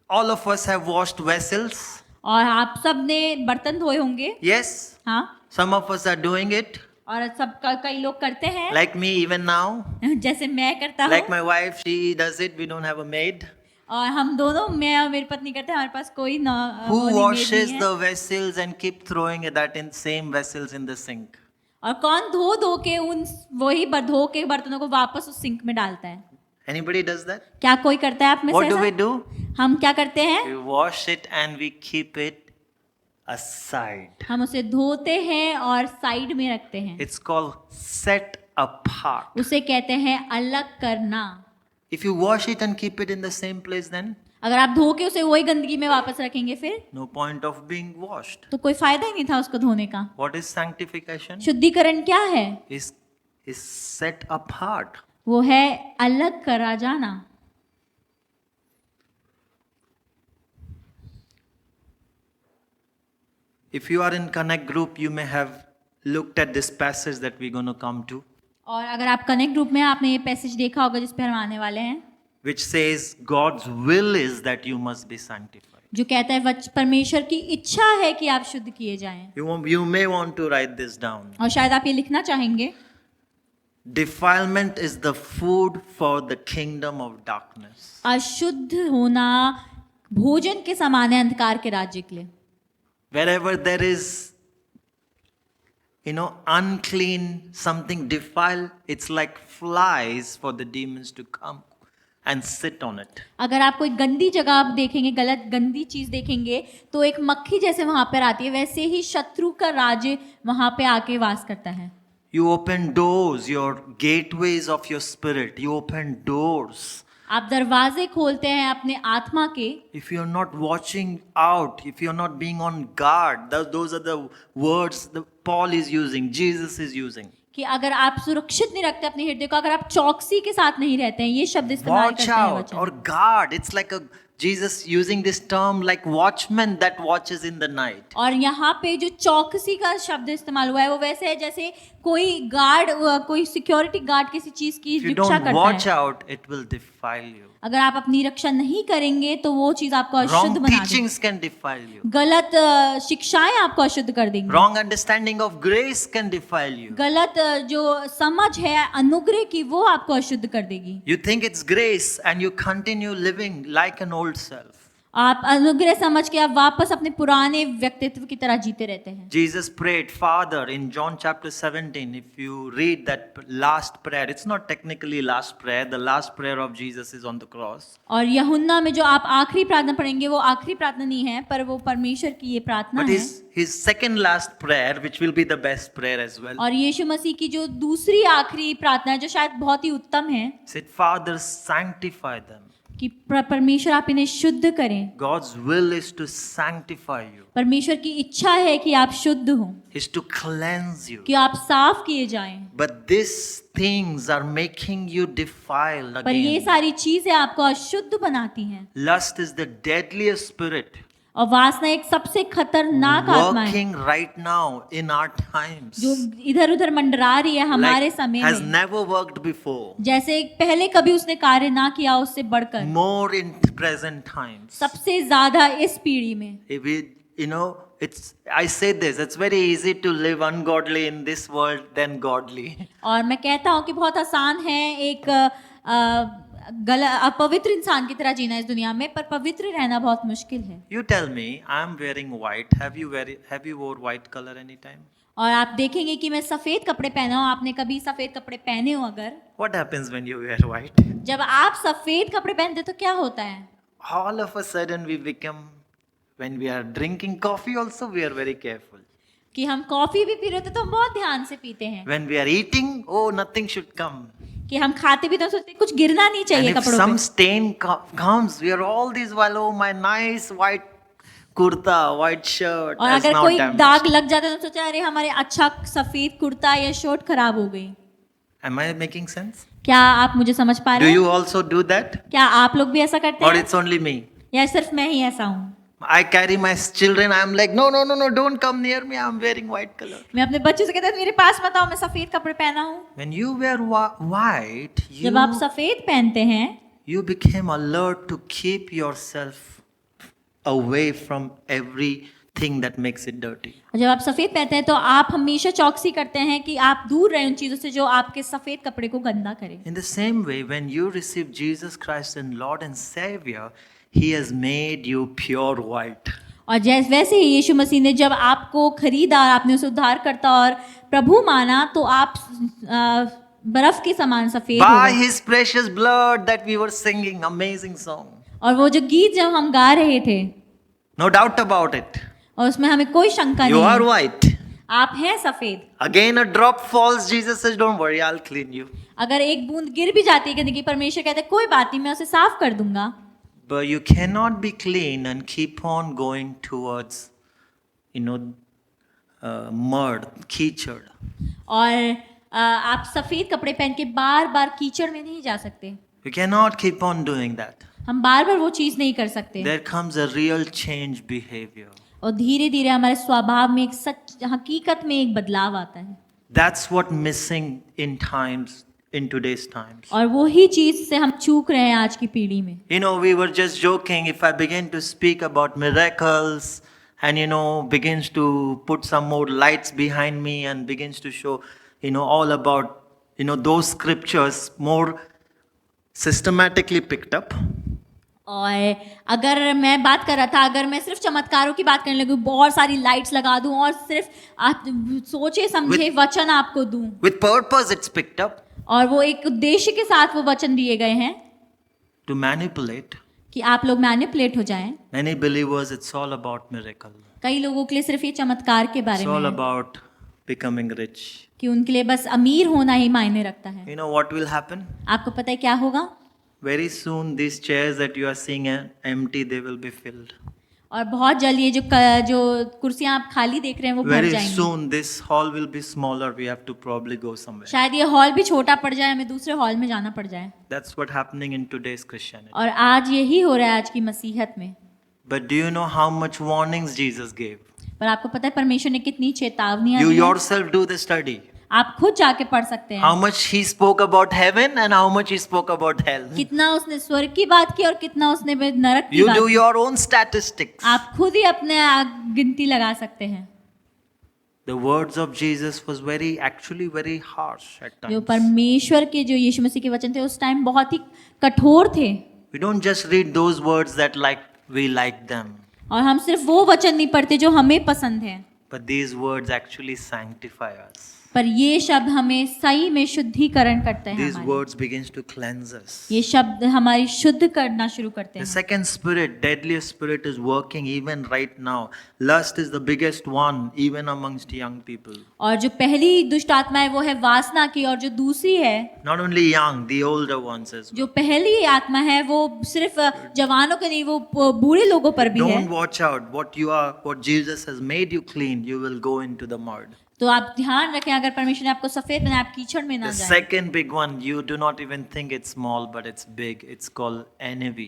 all of us have washed vessels? और आप सब ने बर्तन धोए होंगे, Yes? हाँ, Some of us are doing it, और सब कई लोग करते हैं, like me even now. जैसे मैं करता Like हूँ, my wife, she does it. We don't have a maid. और हम दोनों, मैं और मेरी पत्नी करते हैं, हमारे पास कोई Who maid washes नहीं है। the vessels and keep throwing that in same vessels in the sink? और कौन धो धो के उन वही धो के बर्तनों को वापस उस सिंक में डालता है? Anybody does that? क्या कोई करता है आप में What से do ऐसा? we do? हम क्या करते हैं? We wash it and we keep it aside. हम उसे धोते हैं और साइड में रखते हैं। It's called set apart. उसे कहते हैं अलग करना। If you wash it and keep it in the same place, then अगर आप धो के उसे वही गंदगी में वापस रखेंगे फिर no point of being washed. तो कोई फायदा ही नहीं था उसको धोने का। What is sanctification? शुद्धिकरण क्या है? Is set apart. वो है अलग करा जाना। If you are in Connect group, you may have looked at this passage that we're going to come to, और अगर आप कनेक्ट ग्रुप में आपने ये पैसेज देखा होगा जिस पे हम आने वाले हैं, which says God's will is that you must be sanctified. जो कहता है परमेश्वर की इच्छा है कि आप शुद्ध किए जाएं। You may want to write this down. और शायद आप ये लिखना चाहेंगे, Defilement is the food for the kingdom of darkness. अशुद्ध होना भोजन के समान है अंधकार के राज्य के लिए। Wherever there is, unclean, something defiled, it's like flies for the demons to come and sit on it. अगर आप कोई गंदी जगह आप देखेंगे, गलत गंदी चीज देखेंगे, तो एक मक्खी जैसे वहां पर आती है, वैसे ही शत्रु का राज्य वहां पे आके वास करता है। You open doors, your gateways of your spirit. You open doors. आप दरवाजे खोलते हैं अपने आत्मा के। If you're not watching out, if you're not being on guard, those are the words that Paul is using, Jesus is using. कि अगर आप सुरक्षित नहीं रखते अपने हृदय को, अगर आप चौकसी के साथ नहीं रहते हैं, ये शब्द इस्तेमाल Watch करते हैं out वचन। or guard. It's like Jesus using this term like watchman that watches in the night. और यहाँ पे जो चौकसी का शब्द इस्तेमाल हुआ है वो वैसे है जैसे कोई गार्ड, कोई सिक्योरिटी गार्ड किसी चीज की If you रक्षा don't करता watch है। out, it will defile you. अगर आप अपनी रक्षा नहीं करेंगे तो वो चीज आपको अशुद्ध Wrong बना देगी। teachings can defile you. गलत शिक्षाएं आपको अशुद्ध कर देंगी। Wrong understanding of grace can defile you. गलत जो समझ है अनुग्रह की वो आपको अशुद्ध कर देगी। You think it's grace and you continue living like an old self. आप अनुग्रह समझ के आप वापस अपने पुराने व्यक्तित्व की तरह जीते रहते हैं। Jesus prayed, Father, in John chapter 17, if you read that last prayer, it's not technically last prayer, the last prayer of Jesus is on the cross. और यूहन्ना में जो आप आखिरी प्रार्थना पढ़ेंगे वो आखिरी प्रार्थना नहीं है, पर वो परमेश्वर की ये प्रार्थना But है। his second last prayer, which will be the best prayer as well, और यीशु मसीह की जो दूसरी आखिरी प्रार्थना है जो शायद बहुत ही उत्तम है, said, Father, sanctify them. कि परमेश्वर आप इन्हें शुद्ध करें। God's will is to sanctify you, परमेश्वर की इच्छा है कि आप शुद्ध हो, is to cleanse you. कि आप साफ किए जाएं। But these things are making you defiled पर ये again. सारी चीजें आपको अशुद्ध बनाती हैं। Lust is the deadliest spirit और वासना एक सबसे खतरनाक आत्मा है working right now in our times. जो इधर उधर मंडरा रही है हमारे Like समय has में, never worked before. जैसे पहले कभी उसने कार्य ना किया उससे बढ़कर, More in present times. सबसे ज्यादा इस पीढ़ी में। If we, I say this, it's very easy to live ungodly in this world than godly. और मैं कहता हूँ कि बहुत आसान है एक अपवित्र इंसान की तरह जीना इस दुनिया में, पर पवित्र रहना बहुत मुश्किल है। You tell me, I'm wearing white. Have you wore white color anytime? और आप देखेंगे कि मैं सफेद कपड़े पहना हूँ, आपने कभी सफेद कपड़े पहने हो अगर? What happens when you wear white? जब आप सफेद कपड़े पहनते तो क्या होता है? All of a sudden we become, when we are drinking coffee also, we are very careful. कि हम कॉफी भी पी रहे थे तो हम बहुत ध्यान से पीते हैं। When we are eating, oh, nothing should come. कि हम खाते भी तो सोचते हैं, कुछ गिरना नहीं And चाहिए if कपड़ों some पे। stain comes, we are all this while, oh, my nice white kurta, white shirt और has अगर now कोई damaged. दाग लग जाता है तो सोचा अरे हमारे अच्छा सफेद कुर्ता या शर्ट खराब हो गई। Am I making sense? क्या आप मुझे समझ पा Do रहे you हैं? also do that? क्या आप लोग भी ऐसा करते Or हैं it's only me? या सिर्फ मैं ही ऐसा हूँ? I carry my children, I'm like, no, don't come near me, I'm wearing white color. मैं अपने बच्चों से कहता हूँ मेरे पास मत आओ, मैं सफेद कपड़े पहना हूँ। When you wear white, जब आप सफेद पहनते हैं you became alert to keep yourself away from everything that makes it dirty. और जब आप सफेद पहनते हैं तो आप हमेशा चौकसी करते हैं कि आप दूर रहें उन चीजों से जो आपके सफेद कपड़े को गंदा करें। In the same way, when you receive Jesus Christ and Lord and Savior, He has made you pure white. और जैसे वैसे ही यीशु मसीह ने जब आपको खरीदा और आपने उसे उद्धारकर्ता और प्रभु माना तो आप बर्फ के समान सफेद हो By गए। His precious blood that we were singing, amazing song. और वो जो गीत जब हम गा रहे थे No doubt about it. और उसमें हमें कोई शंका You नहीं are है, white. आप हैं सफेद। Again a drop falls, Jesus says, don't worry, I'll clean you. अगर एक बूंद गिर भी जाती है गंदगी, परमेश्वर कहता है कोई बात नहीं, मैं उसे साफ कर दूंगा। But you cannot be clean and keep on going towards, mud, कीचड़. और आप सफेद कपड़े पहन के बार बार कीचड़ में नहीं जा सकते। You cannot keep on doing that. हम बार बार वो चीज नहीं कर सकते। There comes a real change behavior. और धीरे धीरे हमारे स्वभाव में एक सच हकीकत में एक बदलाव आता है। That's what missing in today's times. और वो ही चीज से हम चूक रहे हैं आज की पीढ़ी में। We were just joking. If I begin to speak about miracles and begins to put some more lights behind me and begins to show all about those scriptures more systematically picked up. और अगर मैं बात कर रहा था, अगर मैं सिर्फ चमत्कारों की बात करने लगूं, बहुत सारी लाइट्स लगा दूं और सिर्फ सोचे समझे वचन आपको दूं, With purpose it's picked up. और वो एक उद्देश्य के साथ वो वचन दिए गए हैं, to manipulate. कि आप लोग मैनिपुलेट हो जाएं। Many believers, it's all about miracle. कई लोगों के लिए सिर्फ ये चमत्कार के बारे It's में all है about becoming rich. कि उनके लिए बस अमीर होना ही मायने रखता है। You know what will happen? आपको पता है क्या होगा? Very soon, these chairs that you are seeing empty, they will be filled. और बहुत जल्द ये जो कुर्सियां आप खाली देख रहे हैं वो भर Very जाएंगी। soon, this hall will be smaller. We have to probably go somewhere. शायद ये हॉल भी छोटा पड़ जाए, हमें दूसरे हॉल में जाना पड़ जाए। That's what happening in today's Christianity. और आज यही हो रहा है आज की मसीहत में। But do you know how much warnings Jesus gave? पर आपको पता है परमेश्वर ने कितनी चेतावनियां You दी हैं? yourself do the study. आप खुद जाके पढ़ सकते How हैं much he spoke about heaven and how much he spoke about hell. कितना उसने स्वर्ग की बात की और कितना उसने नरक की You बात do की। your own statistics. आप खुद ही अपने गिनती लगा सकते हैं। The words of Jesus was actually very harsh at जो times. परमेश्वर के जो यीशु मसीह के वचन थे उस टाइम बहुत ही कठोर थे। We don't just read those words that we like them, और हम सिर्फ वो वचन नहीं पढ़ते जो हमें पसंद है, but these words actually sanctify us. पर ये शब्द हमें सही में शुद्धिकरण करते हैं। These हमारी। words begins to cleanse us. ये शब्द हमारी शुद्ध करना शुरू करते The हैं। second spirit, deadliest spirit, is working even right now. Lust is the biggest one, even amongst young people. और जो पहली दुष्ट आत्मा है वो है वासना की, और जो दूसरी है, Not only young, the older ones as well. जो पहली आत्मा है वो सिर्फ जवानों के नहीं, वो बूढ़े लोगों पर भी है। Don't watch out. What Jesus has made you clean, you will go into the mud. तो आप ध्यान रखें, अगर परमेश्वर ने आपको सफेद बनाया, आप कीचड़ में ना The जाएं। second big one, you do not even think it's small, but it's big. It's called envy.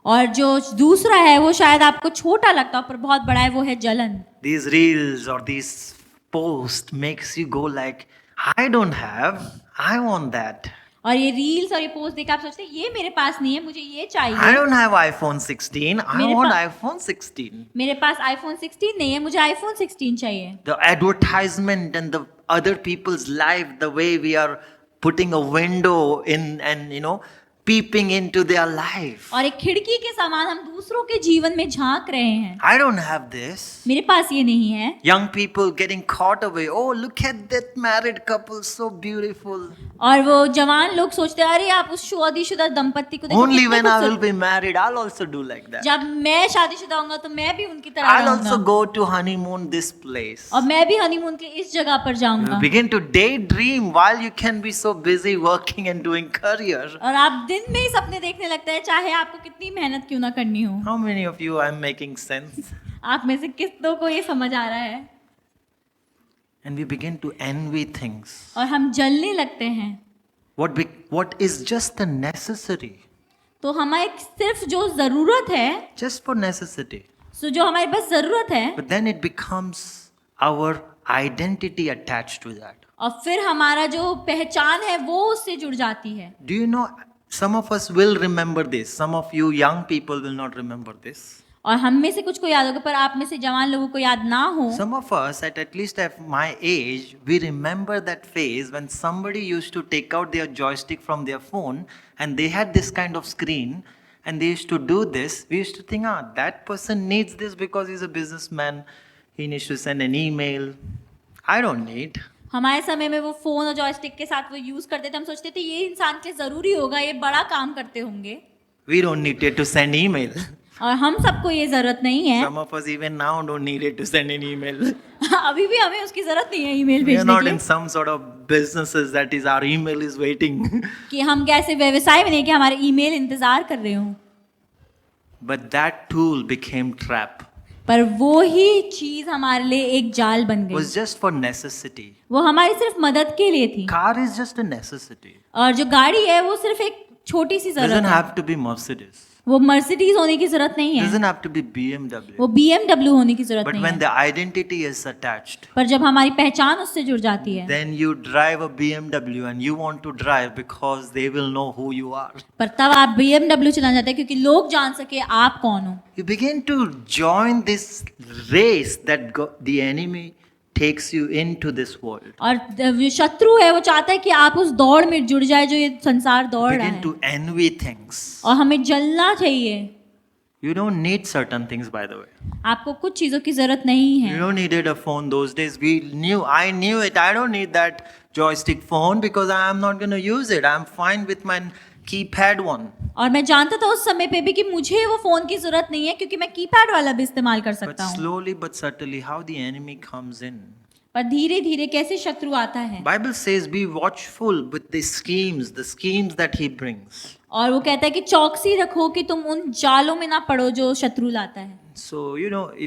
और जो दूसरा है वो शायद आपको छोटा लगता हो पर बहुत बड़ा है, वो है जलन। These reels or these posts makes you go like, I don't have, I want that. और ये रील्स और ये पोस्ट देख आप सोचते हैं ये मेरे पास नहीं है, मुझे ये I चाहिए। don't have iPhone 16. I मेरे want पास- iPhone 16. मेरे पास iPhone 16 नहीं है, मुझे iPhone 16 चाहिए। The advertisement and the other people's life, the way we are putting a window in and peeping into their life. और एक खिड़की के समान हम दूसरों के जीवन में झांक रहे हैं। I don't have this. मेरे पास ये नहीं है। Young people getting caught away. Oh, look at that married couple, so beautiful. और वो जवान लोग सोचते हैं अरे आप उस शादीशुदा दंपति को देखो Only कितने when I will खूबसूरत। be married, I'll also do like that. जब मैं शादीशुदा होऊंगा तो मैं भी उनकी तरह I'll also रहूंगा go to honeymoon this place. और मैं भी हनीमून के इस जगह पर You जाऊंगा। begin to daydream while you can be so busy working and doing career. और आप दिन में ही सपने देखने लगते हैं, चाहे आपको कितनी मेहनत क्यों ना करनी हो। How many of you I'm making sense? आप में से कितनों को ये समझ आ रहा है? And we begin to envy things. और हम जलने लगते हैं। What is just the necessary? तो हमारे सिर्फ जो जरूरत है, Just for necessity. सो जो हमारे पास जरूरत है, But then it becomes our identity attached to that. और फिर हमारा जो पहचान है वो उससे जुड़ जाती है। Do you know, some of us will remember this. Some of you young people will not remember this. और हम में से कुछ को याद होगा पर आप में से जवान लोगों को याद ना हो। Some of us, at least at my age, we remember that phase when somebody used to take out their joystick from their phone and they had this kind of screen and they used to do this. We used to think, that person needs this because he's a businessman. He needs to send an email. I don't need. हमारे समय में वो phone और joystick के साथ वो use करते थे, हम सोचते थे ये इंसान के लिए जरूरी होगा, ये बड़ा काम करते होंगे। We don't need it to send email. और हम सबको ये जरूरत नहीं है। Some of us even now don't need it to send an email. अभी भी हमें उसकी जरूरत नहीं है ईमेल We are भेजने not की, in some sort of businesses that is our email is waiting. कि हम कैसे व्यवसाय में नहीं कि हमारे ईमेल इंतजार कर रहे हो। But that tool became trap. पर वो ही चीज हमारे लिए एक जाल बन गई। Was just for necessity. वो हमारी सिर्फ मदद के लिए थी, Car is just a necessity. और जो गाड़ी है वो सिर्फ एक छोटी सी Doesn't जरूरत है। have to be Mercedes. वो मर्सिडीज होने की जरूरत नहीं है, Doesn't have to be BMW. वो BMW होने की जरूरत But नहीं when है। the identity is attached, पर जब हमारी पहचान उससे जुड़ जाती है, then you drive a BMW and you want to drive because they will know who you are. पर तब आप BMW चलाना चाहते हैं क्योंकि लोग जान सके आप कौन हो। You begin to join this race that the enemy takes you into this world. और जो शत्रु है वो चाहता है कि आप उस दौड़ में जुड़ जाए जो ये संसार दौड़ रहा Begin है, to envy things. और हमें जलना चाहिए। You don't need certain things, by the way. आपको कुछ चीजों की जरूरत नहीं You है। don't needed a phone those days. I knew it. I don't need that joystick phone because I am not going to use it. I'm fine with my keypad one. और मैं जानता था उस समय पे भी कि मुझे वो फोन की जरूरत नहीं है क्योंकि मैं कीपैड वाला भी इस्तेमाल कर But सकता हूँ। slowly but subtly, how the enemy comes in. पर धीरे धीरे कैसे शत्रु आता है। Bible says, be watchful with the schemes that he brings. और वो कहता है कि चौकसी रखो कि तुम उन जालों में ना पड़ो जो शत्रु लाता है। So,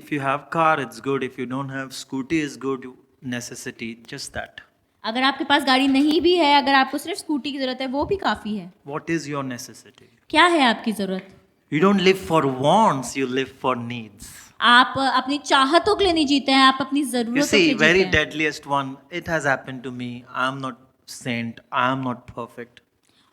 if you have car, it's good. If you don't have scooty, is good. Necessity, just that. अगर आपके पास गाड़ी नहीं भी है, अगर आपको सिर्फ स्कूटी की जरूरत है, वो भी काफी है। What is your necessity? क्या है आपकी जरूरत? You don't live for wants, you live for needs. आप अपनी चाहतों के लिए नहीं जीते हैं, आप अपनी You जरूरतों के see, लिए very जीते हैं। deadliest one, it has happened to me. I am not saint, I am not perfect.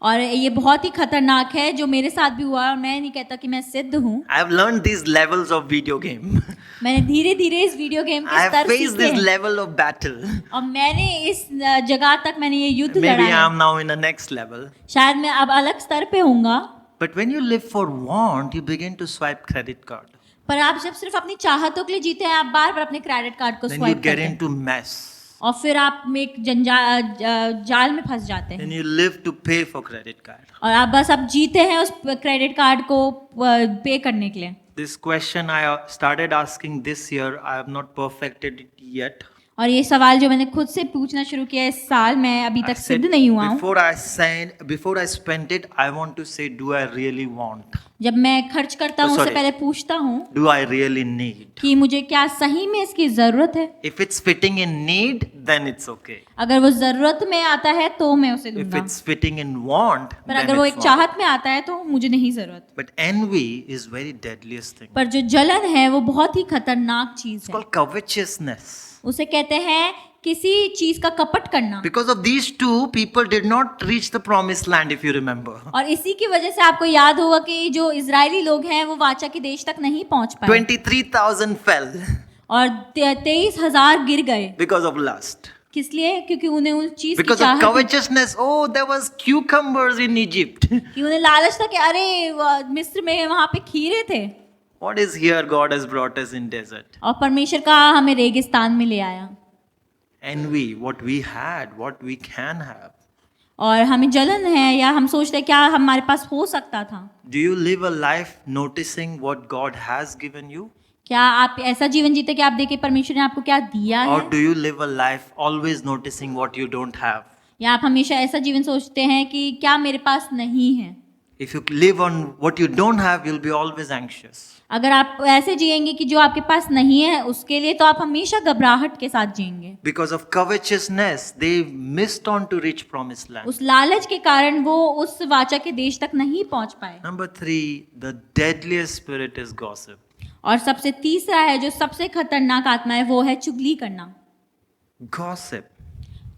और ये बहुत ही खतरनाक है जो मेरे साथ भी हुआ, और मैं नहीं कहता कि मैं सिद्ध हूँ। I have learned these levels of video game. मैंने धीरे धीरे इस वीडियो गेम I के have स्तर faced सीखे this हैं। level of battle. और मैंने इस जगह तक मैंने ये युद्ध लड़ा Maybe I है। am now in the next level. शायद मैं अब अलग स्तर पे होऊंगा। But when you live for want, you begin to swipe credit card. पर आप जब सिर्फ अपनी चाहतों के लिए जीते हैं, आप बार बार अपने क्रेडिट कार्ड को Then you स्वाइप get करते हैं into mess. और फिर आप में एक जाल में फंस जाते हैं। Then you live to pay for credit card. और आप बस अब जीते हैं उस क्रेडिट कार्ड को पे करने के लिए। This question I started asking this year. I have not perfected it yet. और ये सवाल जो मैंने खुद से पूछना शुरू किया इस साल, मैं अभी I तक said, सिद्ध नहीं हुआ हूँ। before I spend it, I want to say, do I really want? जब मैं खर्च करता हूँ उससे sorry. पहले पूछता हूँ Do I really need? कि मुझे क्या सही में इसकी जरूरत है। If it's fitting in need, then it's okay. अगर वो जरूरत में आता है तो मैं उसे If लूंगा, it's fitting in want, पर then अगर वो it's एक want. चाहत में आता है तो मुझे नहीं जरूरत। But envy is very deadliest thing. पर जो जलन है वो बहुत ही खतरनाक चीज It's है। called covetousness. उसे कहते हैं किसी चीज का कपट करना। Because of these two, people did not reach the promised land, if you remember. और इसी की वजह से आपको याद होगा कि जो इजरायली लोग हैं वो वाचा के देश तक नहीं पहुंच पाए 23,000 fell और 23,000 गिर गए। because of lust. किस लिए? क्योंकि उन्हें उस चीज की Because of चाहत थी, covetousness. Oh, there was cucumbers in Egypt. कि उन्हें लालच था कि अरे मिस्र में वहां पे खीरे थे, What is here? God has brought us in desert. और परमेश्वर का हमें रेगिस्तान में ले आया। Envy, what we had, what we can have. और हमें जलन है या हम सोचते हैं क्या हमारे पास हो सकता था। Do you live a life noticing what God has given you? क्या आप ऐसा जीवन जीते कि आप देखें परमेश्वर ने आपको क्या दिया Or है, do you live a life always noticing what you don't have? या आप हमेशा ऐसा जीवन सोचते हैं कि क्या मेरे पास नहीं है। If you live on what you don't have, you'll be always anxious. अगर आप ऐसे जिएंगे कि जो आपके पास नहीं है उसके लिए, तो आप हमेशा घबराहट के साथ जिएंगे। Because of covetousness, they missed on to reach promised land. उस लालच के कारण वो उस वाचा के देश तक नहीं पहुंच पाए। Number 3, the deadliest spirit is gossip. और सबसे तीसरा है जो सबसे खतरनाक आत्मा है, वो है चुगली करना। Gossip,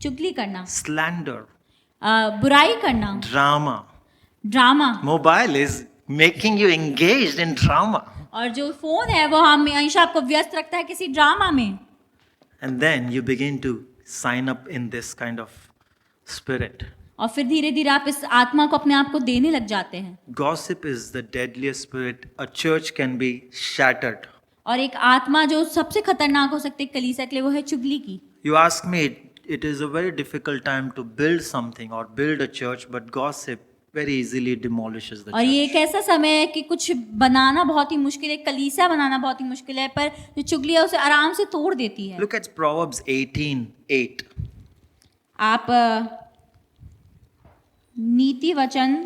चुगली करना, slander, बुराई करना, drama. Drama. Mobile is making you engaged in drama. और जो फोन है वो हमेशा आपको व्यस्त रखता है किसी ड्रामा में। And then you begin to sign up in this kind of spirit. और फिर धीरे धीरे आप इस आत्मा को अपने आप को देने लग जाते हैं। Gossip is the deadliest spirit. A church can be shattered. और एक आत्मा जो सबसे खतरनाक हो सकती है कलीसिया के लिए, वो है चुगली की। You ask me, it is a very difficult time to build something or build a church, but gossip very easily demolishes the और ये church. एक ऐसा समय है कि कुछ बनाना बहुत ही मुश्किल है, कलीसिया बनाना बहुत ही मुश्किल है, पर जो चुगली है उसे आराम से तोड़ देती है। Look at Proverbs 18:8. आप नीति वचन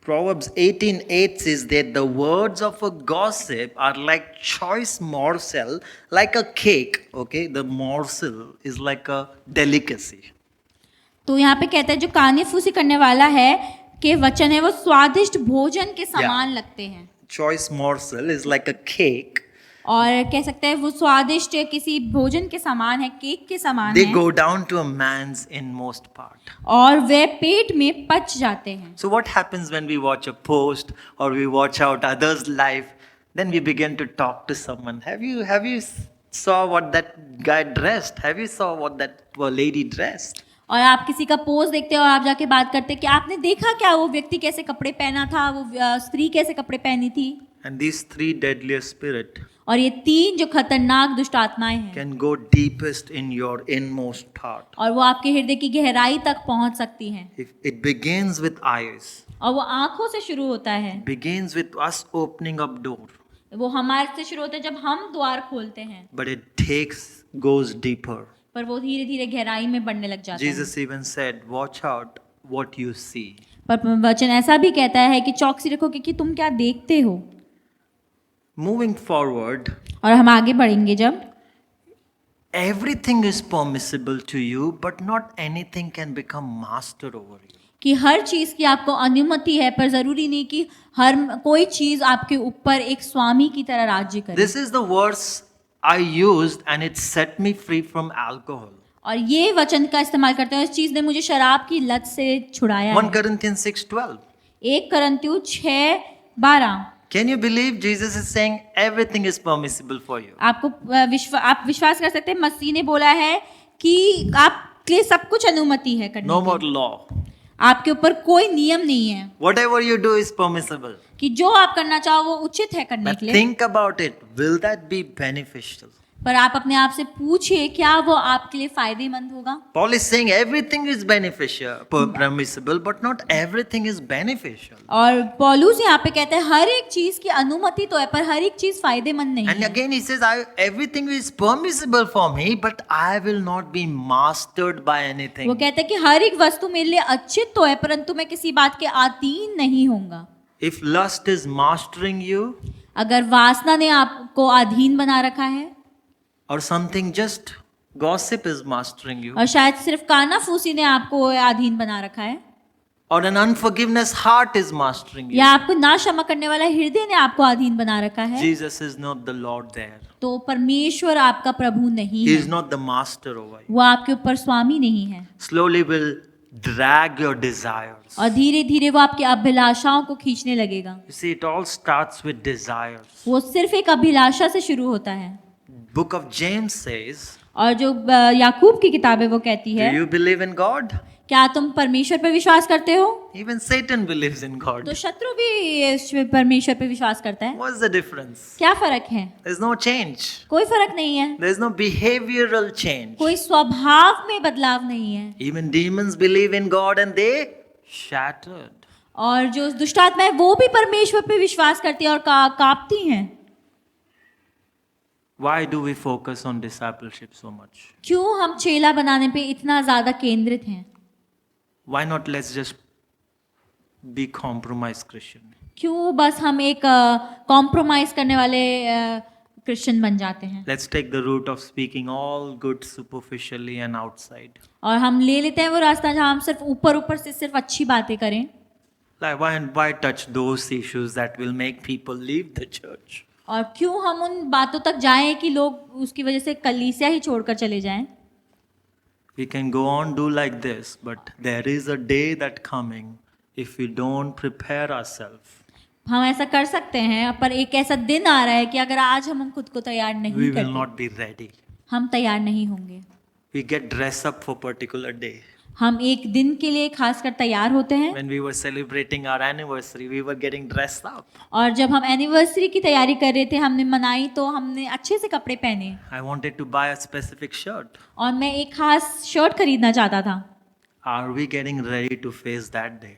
Proverbs 18:8 says that the words of a gossip are like choice morsel, like a cake. Okay, the morsel is like a delicacy. तो यहाँ पे कहता है जो काने फूसी करने वाला है के वचन है वो स्वादिष्ट भोजन के समान Yeah. लगते हैं। Choice morsel is like a cake. और कह सकते हैं वो स्वादिष्ट किसी भोजन के समान है, केक के समान They है, go down to a man's inmost part. और वे पेट में पच जाते हैं। So what happens when we watch a post or we watch out others' life? Then we begin to talk to someone. Have you saw what that guy dressed? Have you saw what that lady dressed? और आप किसी का post देखते हो और आप जाके बात करते हैं कि आपने देखा क्या वो व्यक्ति कैसे कपड़े पहना था, वो स्त्री कैसे कपड़े पहनी थी। And these 3 deadliest spirit और ये 3 जो खतरनाक दुष्ट आत्माएं हैं can go deepest in your inmost heart. और वो आपके हृदय की गहराई तक पहुंच सकती हैं It begins with eyes, और वो आंखों से शुरू होता है, begins with us opening up door, वो हमारे से शुरू होता है जब हम द्वार खोलते हैं, but it goes deeper. पर वो धीरे धीरे गहराई में बढ़ने लग जाता है। Jesus even said, watch out what you see. पर वचन ऐसा भी कहता है कि चौकसी रखो कि तुम क्या देखते हो। Moving forward, और हम आगे बढ़ेंगे जब everything is permissible to you, but not anything can become master over you. कि हर चीज की आपको अनुमति है, पर जरूरी नहीं कि हर कोई चीज आपके ऊपर एक स्वामी की तरह राज्य करे। This is the verse I used and it set me free from alcohol. और ये वचन का इस्तेमाल करते हैं, इस चीज ने मुझे शराब की लत से छुड़ाया 1 है। Corinthians 6:12. 1 करंतियों 6:12। Can you believe Jesus is saying everything is permissible for you? आप विश्वास कर सकते हैं, मसीह ने बोला है कि आपके लिए सब कुछ अनुमति है करने No की। more law. आपके ऊपर कोई नियम नहीं है Whatever you do is permissible. कि जो आप करना चाहो वो उचित है करने But के लिए। think about it. Will that be beneficial? पर आप अपने आप से पूछिए क्या वो आपके लिए फायदेमंद होगा। Paul is saying everything is beneficial, permissible, but not everything is beneficial. और पौलुस यहाँ पे कहते हैं हर एक चीज की अनुमति तो है, पर हर एक चीज फायदेमंद नहीं And है। again he says, everything is permissible for me, but I will not be mastered by वो anything. कहते हैं कि हर एक वस्तु मेरे लिए अच्छी तो है, परंतु मैं किसी बात के अधीन नहीं होऊंगा। If lust is mastering you, अगर वासना ने आपको अधीन बना रखा है, or something just gossip is mastering you, और शायद सिर्फ कानाफूसी ने आपको अधीन बना रखा है, or an unforgiveness heart is mastering you, या आपको ना क्षमा करने वाला हृदय ने आपको अधीन बना रखा है, Jesus is not the Lord there. तो परमेश्वर आपका प्रभु नहीं He है, is not the master over you. वो आपके ऊपर स्वामी नहीं है। Slowly will drag your desires. और धीरे धीरे वो आपकी अभिलाषाओं को खींचने लगेगा। You see, it all starts with desires. वो सिर्फ एक अभिलाषा से शुरू होता है। Book of James says, और जो याकूब की किताब है वो कहती do है, you believe in God? क्या तुम परमेश्वर पर विश्वास करते हो? Even Satan believes in God. तो शत्रु भी परमेश्वर पर विश्वास करता है। What's the difference? क्या फर्क है? There's no change. कोई फर्क नहीं है, There's no behavioral change. कोई स्वभाव में बदलाव नहीं है। Even demons believe in God and they shattered. और जो दुष्ट आत्मा है वो भी परमेश्वर पे विश्वास करती है और कांपती हैं। Why do we focus on discipleship so much? क्यों हम चेला बनाने पे इतना ज्यादा केंद्रित हैं? Why not let's just be compromised Christian? क्यों बस हम एक कॉम्प्रोमाइज करने वाले क्रिश्चियन बन जाते हैं? Let's take the route of speaking all good superficially and outside. और हम ले लेते हैं वो रास्ता जहाँ हम सिर्फ ऊपर ऊपर से सिर्फ अच्छी बातें करें। Like why touch those issues that will make people leave the church? और क्यों हम उन बातों तक जाएं कि लोग उसकी वजह से कलीसिया ही छोड़कर चले जाएं? We can go on do like this, but there is a day that coming if we don't prepare ourselves. हम ऐसा कर सकते हैं, पर एक ऐसा दिन आ रहा है कि अगर आज हम खुद को तैयार We नहीं will करते, not be ready. हम तैयार नहीं होंगे। We get dressed up for particular day. हम एक दिन के लिए खासकर तैयार होते हैं, When we were celebrating our anniversary, we were getting dressed up. और जब हम एनिवर्सरी की तैयारी कर रहे थे, हमने मनाई तो हमने अच्छे से कपड़े पहने, I wanted to buy a specific shirt. और मैं एक खास शर्ट खरीदना चाहता था। Are we getting ready to face that day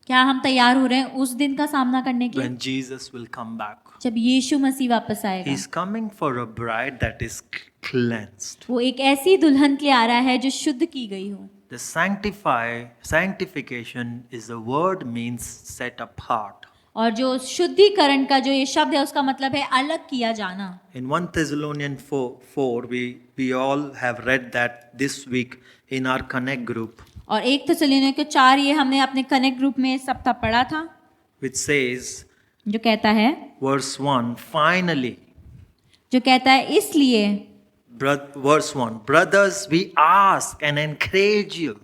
क्या हम तैयार हो रहे हैं उस दिन का सामना करने के लिए when Jesus will come back? जब यीशु मसीह वापस आएगा? He's coming for a bride that is cleansed. वो एक ऐसी दुल्हन के लिए आ रहा है जो शुद्ध की गई हो। The sanctification is the word means set apart. और जो शुद्धिकरण का जो ये शब्द है उसका मतलब है अलग किया जाना। In 1 Thessalonians 4, we all have read that this week in our Connect group, और 1 थिस्सलुनीके 4 ये हमने अपने कनेक्ट ग्रुप में सप्ताह पढ़ा था, which says, जो कहता है verse 1, finally, जो कहता है इसलिए, verse 1, brothers, we ask and encourage you.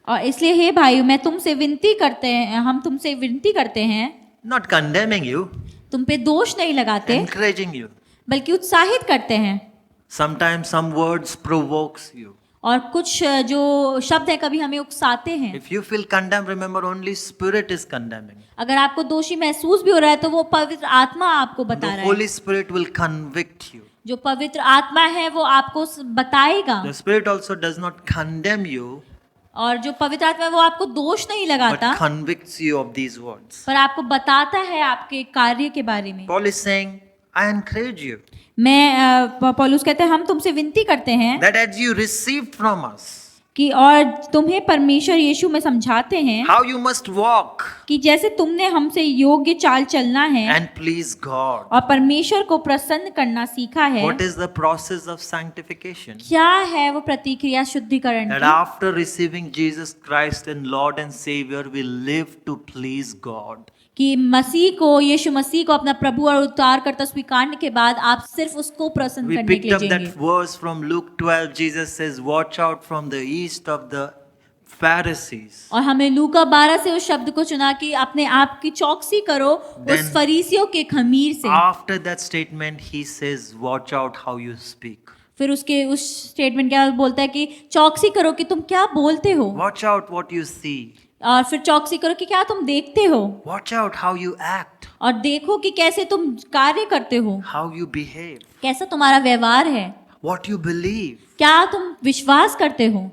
और इसलिए हे भाइयों मैं तुमसे विनती करते हैं, हम तुमसे विनती करते हैं, Not condemning you, तुम पे दोष नहीं लगाते encouraging you. बल्कि उत्साहित करते हैं। Sometimes some words provokes you. और कुछ जो शब्द है कभी हमें उकसाते हैं। If you feel condemned, remember only Spirit is condemning. अगर आपको दोषी महसूस भी हो रहा है तो वो पवित्र आत्मा आपको बता The रहा है। Holy Spirit will convict you. जो पवित्र आत्मा है वो आपको बताएगा। The Spirit also does not condemn you, और जो पवित्र आत्मा है वो आपको दोष नहीं but लगाता, convicts you of these words. पर आपको बताता है आपके कार्य के बारे में। Paul is saying, I encourage you पौलुस कहते हैं हम तुमसे विनती करते हैं that as you received from us, कि और तुम्हें परमेश्वर यीशु में समझाते हैं how you must walk कि जैसे तुमने हमसे योग्य चाल चलना है and please God. और परमेश्वर को प्रसन्न करना सीखा है। What is the process of sanctification? क्या है वो प्रतिक्रिया शुद्धिकरण That की? after receiving Jesus Christ and Lord and Savior, we live to please God. कि यीशु मसीह को अपना प्रभु और उद्धारकर्ता स्वीकारने के बाद आप सिर्फ उसको प्रसन्न We करने के picked लिए up that जिएंगे। verse from Luke 12. Jesus says, watch out from the east of the Pharisees. और हमने लूका 12 से उस शब्द को चुना कि अपने आप की चौकसी करो उस Then- फरीसियों के खमीर से। After that statement, he says, watch out how you speak. फिर उसके उस स्टेटमेंट क्या बोलता है कि चौकसी करो कि तुम क्या बोलते हो, Watch out what you see. और फिर चौकसी करो कि क्या तुम देखते हो, Watch out how you act, और देखो कि कैसे तुम कार्य करते हो, how you behave, कैसा तुम्हारा व्यवहार है, what you believe. क्या तुम विश्वास करते हो।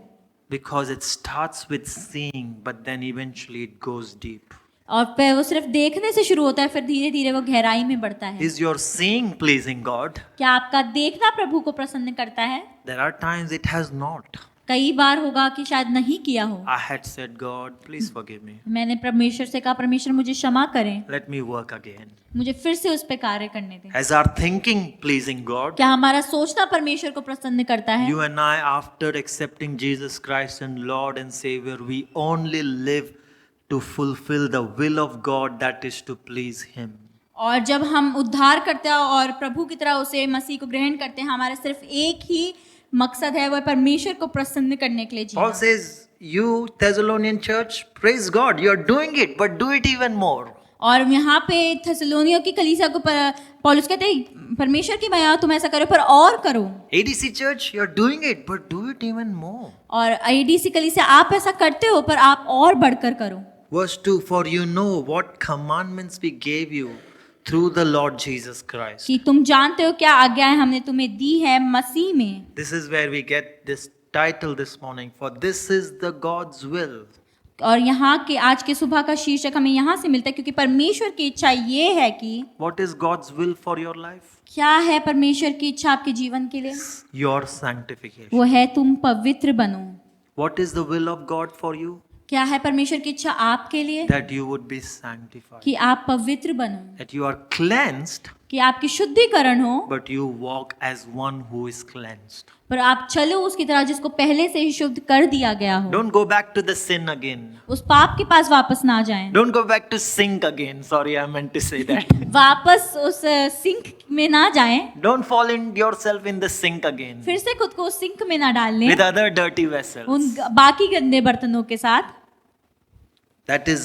Because it starts with seeing, but then eventually it goes deep. और फिर वो सिर्फ देखने से शुरू होता है, फिर धीरे धीरे वो गहराई में बढ़ता है। Is your seeing pleasing God? क्या आपका देखना प्रभु को प्रसन्न करता है? There are times it has not. कई बार होगा कि शायद नहीं किया हो। I had said, God, please forgive me. मैंने परमेश्वर से कहा परमेश्वर मुझे क्षमा करें, Let me work again. मुझे फिर से उस पे कार्य करने दें। As our thinking pleasing God, क्या हमारा सोचना परमेश्वर को प्रसन्न करता है? you and I, after accepting Jesus Christ and Lord and Savior, we only live to fulfill the will of God, that is to please Him. और जब हम उद्धार करते हैं और प्रभु की तरह उसे मसीह को ग्रहण करते हैं, हमारा सिर्फ एक ही मकसद है, वह परमेश्वर को प्रसन्न करने के लिए जीना। Paul says, you Thessalonian church, praise God, you are doing it, but do it even more. और यहाँ पे थेसलोनियों की कलीसिया को पौलुस कहते हैं परमेश्वर की महिमा तुम ऐसा करो पर और करो। ADC church, you are doing it, but do it even more. और ADC कलीसिया आप ऐसा करते हो पर आप और बढ़कर करो। Verse 2, for you know what commandments we gave you through the Lord Jesus Christ. कि तुम जानते हो क्या आज्ञाएं हमने तुम्हें दी है मसीह में। This is where we get this title this morning, for this is the God's will. और यहाँ के आज के सुबह का शीर्षक हमें यहाँ से मिलता है क्योंकि परमेश्वर की इच्छा ये है कि What is God's will for your life? क्या है परमेश्वर की इच्छा आपके जीवन के लिए? Your sanctification. वो है तुम पवित्र बनो। What is the will of God for you? क्या है परमेश्वर की इच्छा आपके लिए? That you would be sanctified. कि आप पवित्र बनो, That you are cleansed, कि आपकी शुद्धिकरण हो, but you walk as one who is cleansed. पर आप चलो उसकी तरह जिसको पहले से ही शुद्ध कर दिया गया हो। Don't go back to the sin again. उस पाप के पास वापस ना जाएं। Don't go back to sink again. Sorry, I meant to say that. वापस उस सिंक में ना जाएं। Don't fall in yourself in the sink again फिर से खुद को उस सिंक में ना डाल लें with other dirty vessels. उन बाकी गंदे बर्तनों के साथ। That is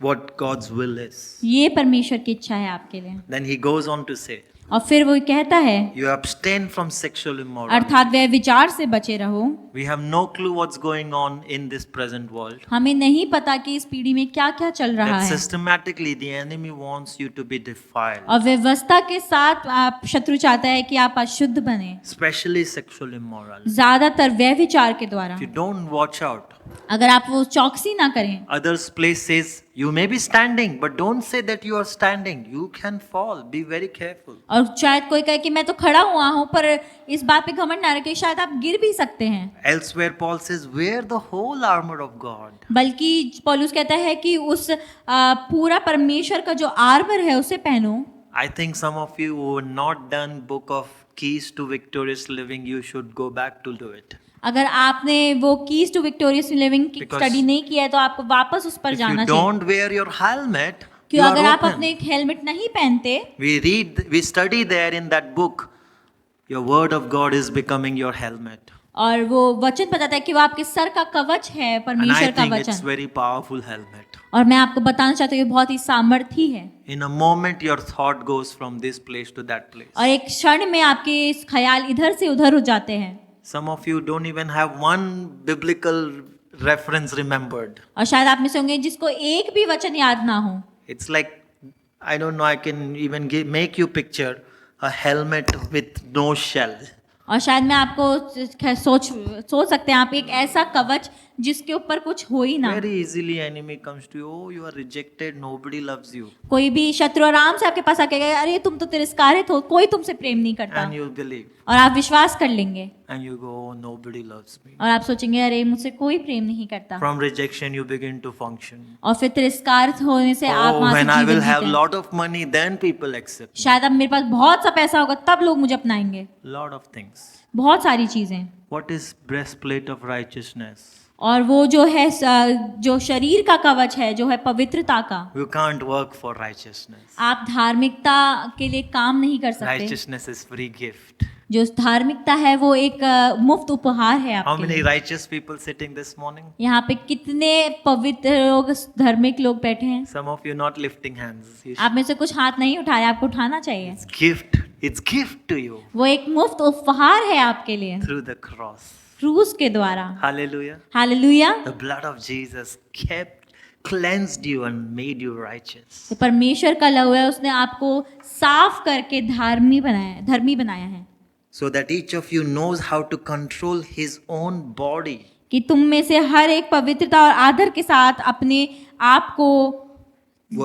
what God's will is. ये परमेश्वर की इच्छा है आपके लिए। Then he goes on to say, और फिर वो कहता है you abstain from sexual immorality. अर्थात वह विचार से बचे रहो। We have no clue what's going on in this present world. हमें नहीं पता कि इस पीढ़ी में क्या क्या चल रहा That है, systematically the enemy wants you to be defiled, और व्यवस्था के साथ आप शत्रु चाहता है कि आप अशुद्ध बने, especially sexual immorality. ज्यादातर वह विचार के द्वारा। If you don't watch out, अगर आप वो चौकसी ना करें, others place says you may be standing, but don't say that you are standing. You can fall. Be very careful. और शायद कोई कहे कि मैं तो खड़ा हुआ हूँ, पर इस बात पे घमंड ना रखे, शायद आप गिर भी सकते हैं। Elsewhere, Paul says, wear the whole armor of God. बल्कि पौलुस कहता है कि उस पूरा परमेश्वर का जो आर्मर है उसे पहनो। I think some of you who have not done book of Keys to Victorious Living, you should go back to do it. अगर आपने वो कीज टू विक्टोरियस लिविंग की Because स्टडी नहीं किया है तो आपको वापस उस पर If जाना you चाहिए। don't wear your helmet, क्यों you are अगर आप open. अपने एक हेलमेट नहीं पहनते, We study there in that book, your word of God is becoming your helmet. और वो वचन बताता है कि वो आपके सर का कवच है, And I परमेश्वर का think it's वचन। very powerful helmet. और मैं आपको बताना चाहती हूँ बहुत ही सामर्थी है। In a moment, your thought goes from this place to that place. और एक क्षण में आपके इस ख्याल इधर से उधर हो जाते हैं। Some of you don't even have one biblical reference remembered. और शायद आप में से होंगे जिसको एक भी वचन याद ना हो. It's like, I don't know, I can even make you picture a helmet with no shell. और शायद मैं आपको सोच सकते हैं आप एक ऐसा कवच जिसके ऊपर कुछ हो ही ना. Very easily enemy comes to you. Oh, you are rejected. Nobody loves you. कोई भी शत्रु आराम से आपके पास आके कहेगा अरे तुम तो तिरस्कारित हो, कोई तुमसे प्रेम नहीं करता. And you believe. और आप विश्वास कर लेंगे. And you go, oh, nobody loves me. और आप सोचेंगे अरे मुझसे कोई प्रेम नहीं करता. From rejection, you begin to function. और फिर तिरस्कारित होने से आप Oh, वहां से when I will जीवन have जीते हैं. lot of money, then people accept me. शायद अब मेरे पास बहुत सा पैसा होगा तब लोग मुझे अपनाएंगे. Lot of things. बहुत सारी चीजें. What is breastplate of righteousness? और वो जो है जो शरीर का कवच है जो है पवित्रता का. You can't work for righteousness. आप धार्मिकता के लिए काम नहीं कर सकते. Righteousness is free gift. जो धार्मिकता है वो एक मुफ्त उपहार है How आपके many लिए. righteous people sitting this morning? यहाँ पे कितने पवित्र लोग धार्मिक लोग बैठे हैं. Some of you not lifting hands. You आप में से कुछ हाथ नहीं उठा रहे, आपको उठाना चाहिए. It's gift. It's gift to you वो एक मुफ्त उपहार है आपके लिए through the cross. क्रूस के द्वारा. Hallelujah. Hallelujah. The blood of Jesus cleansed you and made you righteous. तो परमेश्वर का लहू है, उसने आपको साफ करके धर्मी बनाया है. So that each of you knows how to control his own body. कि तुम में से हर एक पवित्रता और आदर के साथ अपने आप को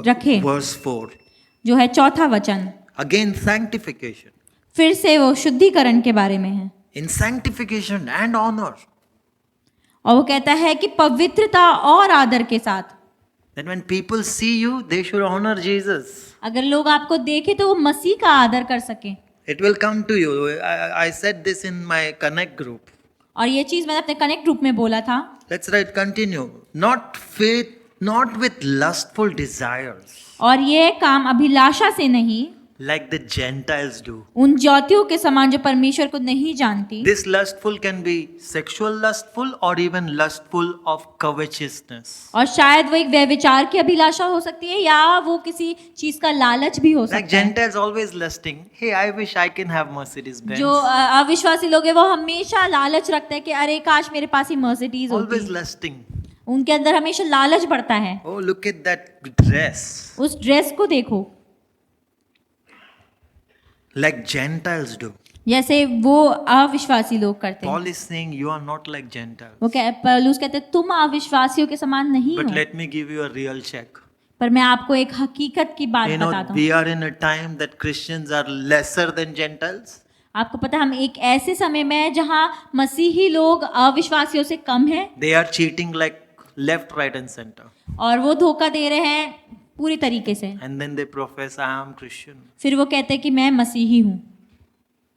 रखे. Verse 4. जो है चौथा वचन. Again, sanctification. फिर से वो शुद्धिकरण के बारे में है. In sanctification and honor. और वो कहता है कि पवित्रता और आदर के साथ. That when people see you, they should honor Jesus. अगर लोग आपको देखें तो वो मसीह का आदर कर सकें. It will come to you. I said this in my connect group. और ये चीज मैंने अपने कनेक्ट ग्रुप में बोला था. Let's write continue. Not with lustful desires, और ये काम अभिलाषा से नहीं, like the Gentiles do. उन जातियों के समान जो परमेश्वर को नहीं जानती. This lustful can be sexual lustful or even lustful of covetousness. और शायद वो एक व्यभिचार की अभिलाषा हो सकती है या वो किसी चीज का लालच भी हो Like सकता है. Gentiles always lusting. Hey, I wish I can have Mercedes Benz. जो अविश्वासी लोग हैं वो हमेशा लालच रखते हैं कि अरे काश मेरे पास ही मर्सिडीज Always होती. lusting. उनके अंदर हमेशा लालच बढ़ता है. Oh, look at that dress. उस ड्रेस को देखो. Like Gentiles do. जैसे वो अविश्वासी लोग करते हैं. Paul is saying you are not like Gentiles. वो पौलुस कहते हैं तुम अविश्वासियों के समान नहीं But हो. let me give you a real check. पर मैं आपको एक हकीकत की बात You know, बताता हूँ. we are in a time that Christians are lesser than Gentiles. आपको पता है हम एक ऐसे समय में हैं जहाँ मसीही लोग अविश्वासियों से कम हैं. They are cheating like left, right, and center. और वो धोखा दे रहे हैं पूरी तरीके से. And then they profess, I am Christian. फिर वो कहते हैं कि मैं मसीही हूँ.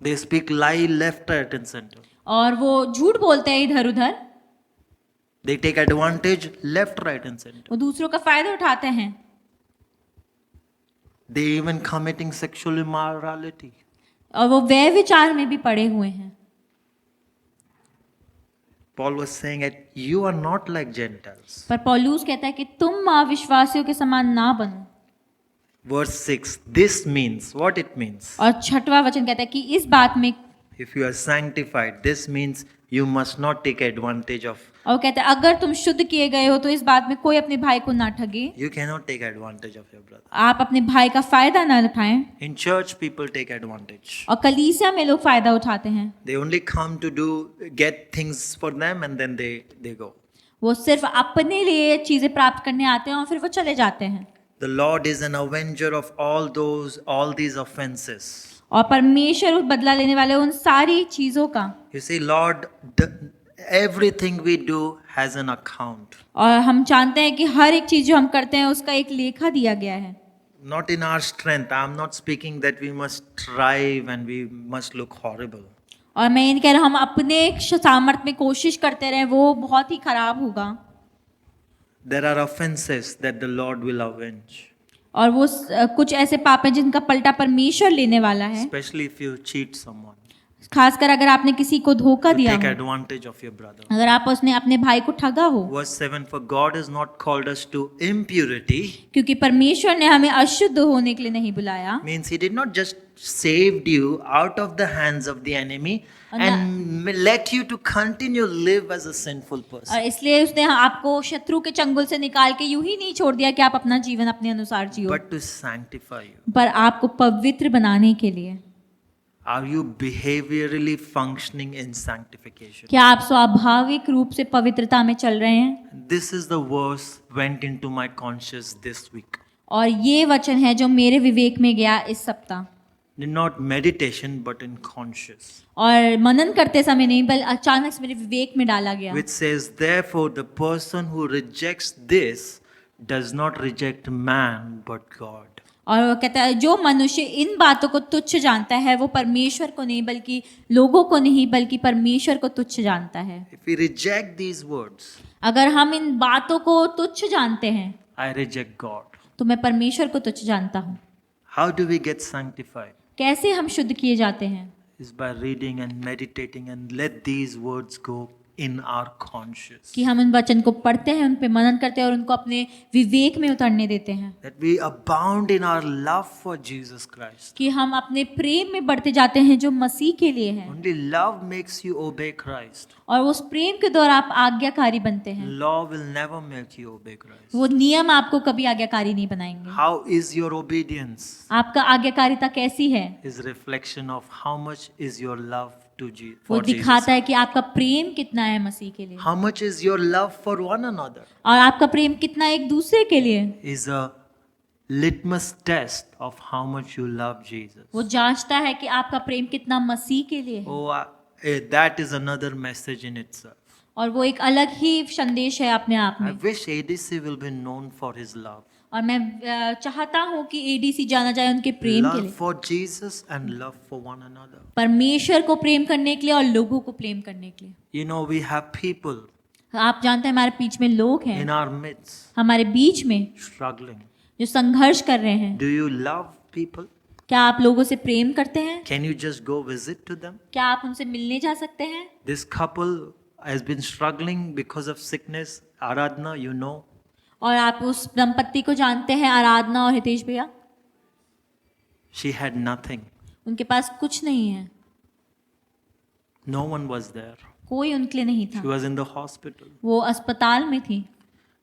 They speak lie left, right, and center. और वो झूठ बोलते हैं इधर उधर. They take advantage left, right, and center. वो दूसरों का फायदा उठाते हैं. They even committing sexual immorality. और वो व्यभिचार में भी पड़े हुए हैं. Paul was saying that you are not like Gentiles. पर पौलुस कहता है कि तुम अविश्वासियों के समान ना बनो. Verse 6. This means what it means. और छठवां वचन कहता है कि इस बात में, If you are sanctified, this means you must not take advantage of. और कहता है अगर तुम शुद्ध किए गए हो तो इस बात में कोई अपने भाई को ना ठगे. You cannot take advantage of your brother. आप अपने भाई का फायदा ना उठाएं. In church, people take advantage. और कलीसिया में लोग फायदा उठाते हैं. They only come to get things for them and then they go. वो सिर्फ अपने लिए चीजें प्राप्त करने आते हैं और फिर वो चले जाते हैं. The Lord is an avenger of all these offenses. और परमेश्वर उस बदला लेने वाले उन सारी चीजों का. You see, Lord, everything we do has an account. और हम जानते हैं कि हर एक चीज जो हम करते हैं उसका एक लेखा दिया गया है. Not in our strength. I am not speaking that we must strive and we must look horrible. और मैं ये नहीं कह रहा हम अपने सामर्थ्य में कोशिश करते रहे, वो बहुत ही खराब होगा. There are offenses that the Lord will avenge. और वो कुछ ऐसे पाप हैं जिनका पलटा परमेश्वर लेने वाला है. Especially if you cheat someone. खासकर अगर आपने किसी को धोखा to दिया take हो, advantage of your brother. अगर आप उसने अपने भाई को ठगा हो, Verse 7, for God has not called us to impurity. क्योंकि परमेश्वर ने हमें अशुद्ध होने के लिए नहीं बुलाया, Means he did not just saved you out of the hands of the enemy and let you to continue live as a sinful person. और इसलिए उसने आपको शत्रु के चंगुल से निकाल के यूं ही नहीं छोड़ दिया कि आप अपना जीवन अपने अनुसार जियो, But to sanctify you. पर आपको पवित्र बनाने के लिए। Are you behaviorally functioning in sanctification? क्या आप स्वाभाविक रूप से पवित्रता में चल रहे हैं? This is the verse went into my conscious this week. और ये वचन है जो मेरे विवेक में गया इस सप्ताह, Not meditation but in conscious. और मनन करते समय नहीं बल्कि अचानक से मेरे विवेक में डाला गया, Which says, therefore the person who rejects this does not reject man but God. और वो कहता है जो मनुष्य इन बातों को तुच्छ जानता है वो परमेश्वर को नहीं बल्कि लोगों को नहीं बल्कि परमेश्वर को तुच्छ जानता है। If we reject these words, अगर हम इन बातों को तुच्छ जानते हैं I reject God. तो मैं परमेश्वर को तुच्छ जानता हूँ। How do we get sanctified? कैसे हम शुद्ध किए जाते हैं? Is by reading and meditating and let these words go in our conscious. कि हम उन वचन को पढ़ते हैं, उन पे मनन करते हैं और उनको अपने विवेक में उतरने देते हैं, That we abound in our love for Jesus Christ. कि हम अपने प्रेम में बढ़ते जाते हैं जो मसीह के लिए है, Only love makes you obey Christ. और उस प्रेम के द्वारा आप आज्ञाकारी बनते हैं। Law will never make you obey Christ. वो नियम आपको कभी आज्ञाकारी नहीं बनाएंगे। How is your obedience? आपका आज्ञाकारिता कैसी है? Is reflection of how much is your love to वो for Jesus. दिखाता है कि आपका प्रेम कितना है मसीह के लिए, How much is your love for one another? और आपका प्रेम कितना एक दूसरे के लिए। Is a litmus test of how much you love Jesus. वो जांचता है कि आपका प्रेम कितना मसीह के लिए है, Oh, that is another message in itself. और वो एक अलग ही संदेश है अपने आप I में। wish ADC will be known for his love. और मैं चाहता हूँ कि एडीसी जाना जाए उनके प्रेम के Love लिए, for Jesus and love for one another. परमेश्वर को प्रेम करने के लिए और लोगों को प्रेम करने के लिए। You know, we have people आप जानते हैं हमारे बीच में लोग हैं, in our midst हमारे बीच में struggling. जो संघर्ष कर रहे हैं। Do you love people? क्या आप लोगों से प्रेम करते हैं? Can you just go visit to them? क्या आप उनसे मिलने जा सकते हैं? This couple has been struggling because of sickness. Aradhana, you know. और आप उस दंपत्ति को जानते हैं, आराधना और हितेश भैया, She had nothing. उनके पास कुछ नहीं है, No one was there. कोई उनके लिए नहीं She था, was in the hospital. वो अस्पताल में थी,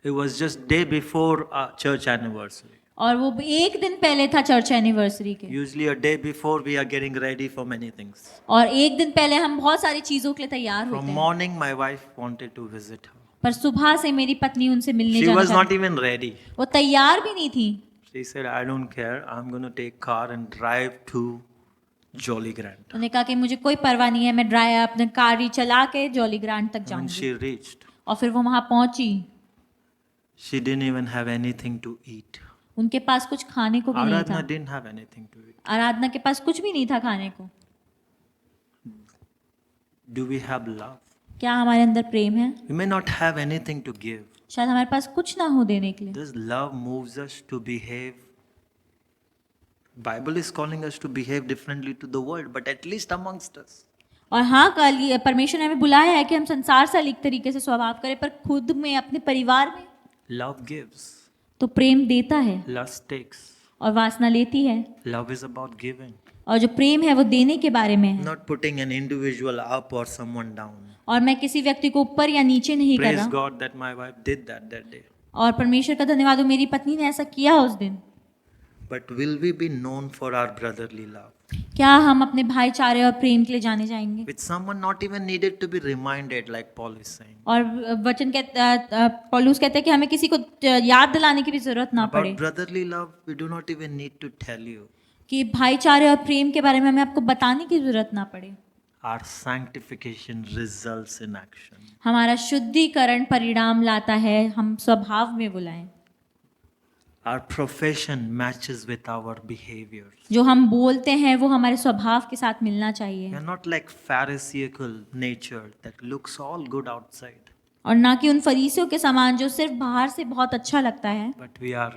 It was just day before our church anniversary. और वो एक दिन पहले था चर्च एनिवर्सरी के, Usually a day before we are getting ready for many things. और एक दिन पहले हम बहुत सारी चीजों के लिए तैयार होते From हैं, morning my wife wanted to visit her. पर सुबह से मेरी पत्नी उनसे मिलने She जाना was not चाहती, even ready. वो तैयार भी नहीं थी। She said, I don't care. I'm going to take car and drive to Jolly Grant. उन्होंने कहा कि मुझे कोई परवाह नहीं है, मैं अपने कार ही चला के जॉली ग्रांट तक When जाऊंगी। she reached, और फिर वो वहां पहुंची, she didn't even have anything to eat. उनके पास कुछ खाने को भी नहीं Aradhana था, didn't have anything to eat. आराधना के पास कुछ भी नहीं था खाने को। Do we have love? क्या हमारे अंदर प्रेम है? We may not have anything to give. शायद हमारे पास कुछ ना हो देने के लिए। This love moves us to behave. Bible is calling us to behave differently to the world, but at least amongst us. और हाँ, कल परमेश्वर ने हमें बुलाया है कि हम संसार से अलग तरीके से स्वभाव करें, पर खुद में, अपने परिवार में Love gives. तो प्रेम देता है Lust takes. और वासना लेती है, Love is about giving, और जो प्रेम है वो देने के बारे में है। not putting an individual up or someone down. और मैं किसी व्यक्ति को ऊपर या नीचे नहीं कर Praise रहा, God that my wife did that day. और परमेश्वर का धन्यवाद हो मेरी पत्नी ने ऐसा किया उस दिन। But will we be known for our brotherly love? क्या हम अपने भाईचारे और प्रेम के लिए जाने जाएंगे? With someone not even needed to be reminded, like Paul is saying. और वचन पौलुस कहते हैं कि हमें किसी को याद दिलाने की भी जरूरत ना पड़े, About brotherly love, we do not even need to tell you. कि भाईचारे और प्रेम के बारे में हमें आपको बताने की जरूरत ना पड़े। Our sanctification results in action. हमारा शुद्धिकरण परिणाम लाता है, हम स्वभाव में बुलाएं। Our profession matches with our behaviors. जो हम बोलते हैं वो हमारे स्वभाव के साथ मिलना चाहिए, We are not like Pharisaical nature that looks all good outside, और ना कि उन फरीसियों के समान जो सिर्फ बाहर से बहुत अच्छा लगता है, but we are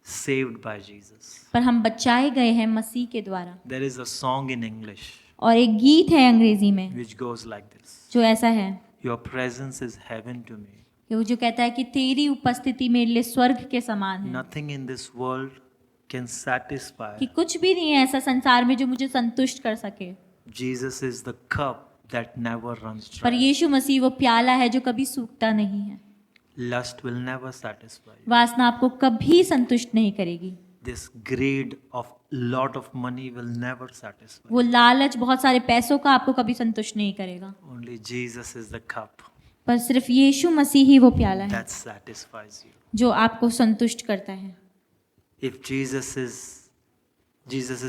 saved by Jesus. पर हम बचाए गए हैं मसीह के द्वारा। There is a song in English. और एक गीत है अंग्रेजी में which goes like this. जो ऐसा है Your presence is heaven to me. कि वो जो कहता है कि तेरी उपस्थिति मेरे लिए स्वर्ग के समान है, Nothing in this world can satisfy. कि कुछ भी नहीं है ऐसा संसार में जो मुझे संतुष्ट कर सके। Jesus is the cup that never runs पर dry. यीशु मसीह वो प्याला है जो कभी सूखता नहीं है। Lust will never satisfy you. वासना आपको कभी संतुष्ट नहीं करेगी। This greed of lot of money will never satisfy. वो लालच बहुत सारे पैसों का आपको कभी संतुष्ट नहीं करेगा। Only Jesus is the cup पर सिर्फ यीशु मसीह ही वो प्याला है that satisfies you. जो आपको संतुष्ट करता है। If Jesus's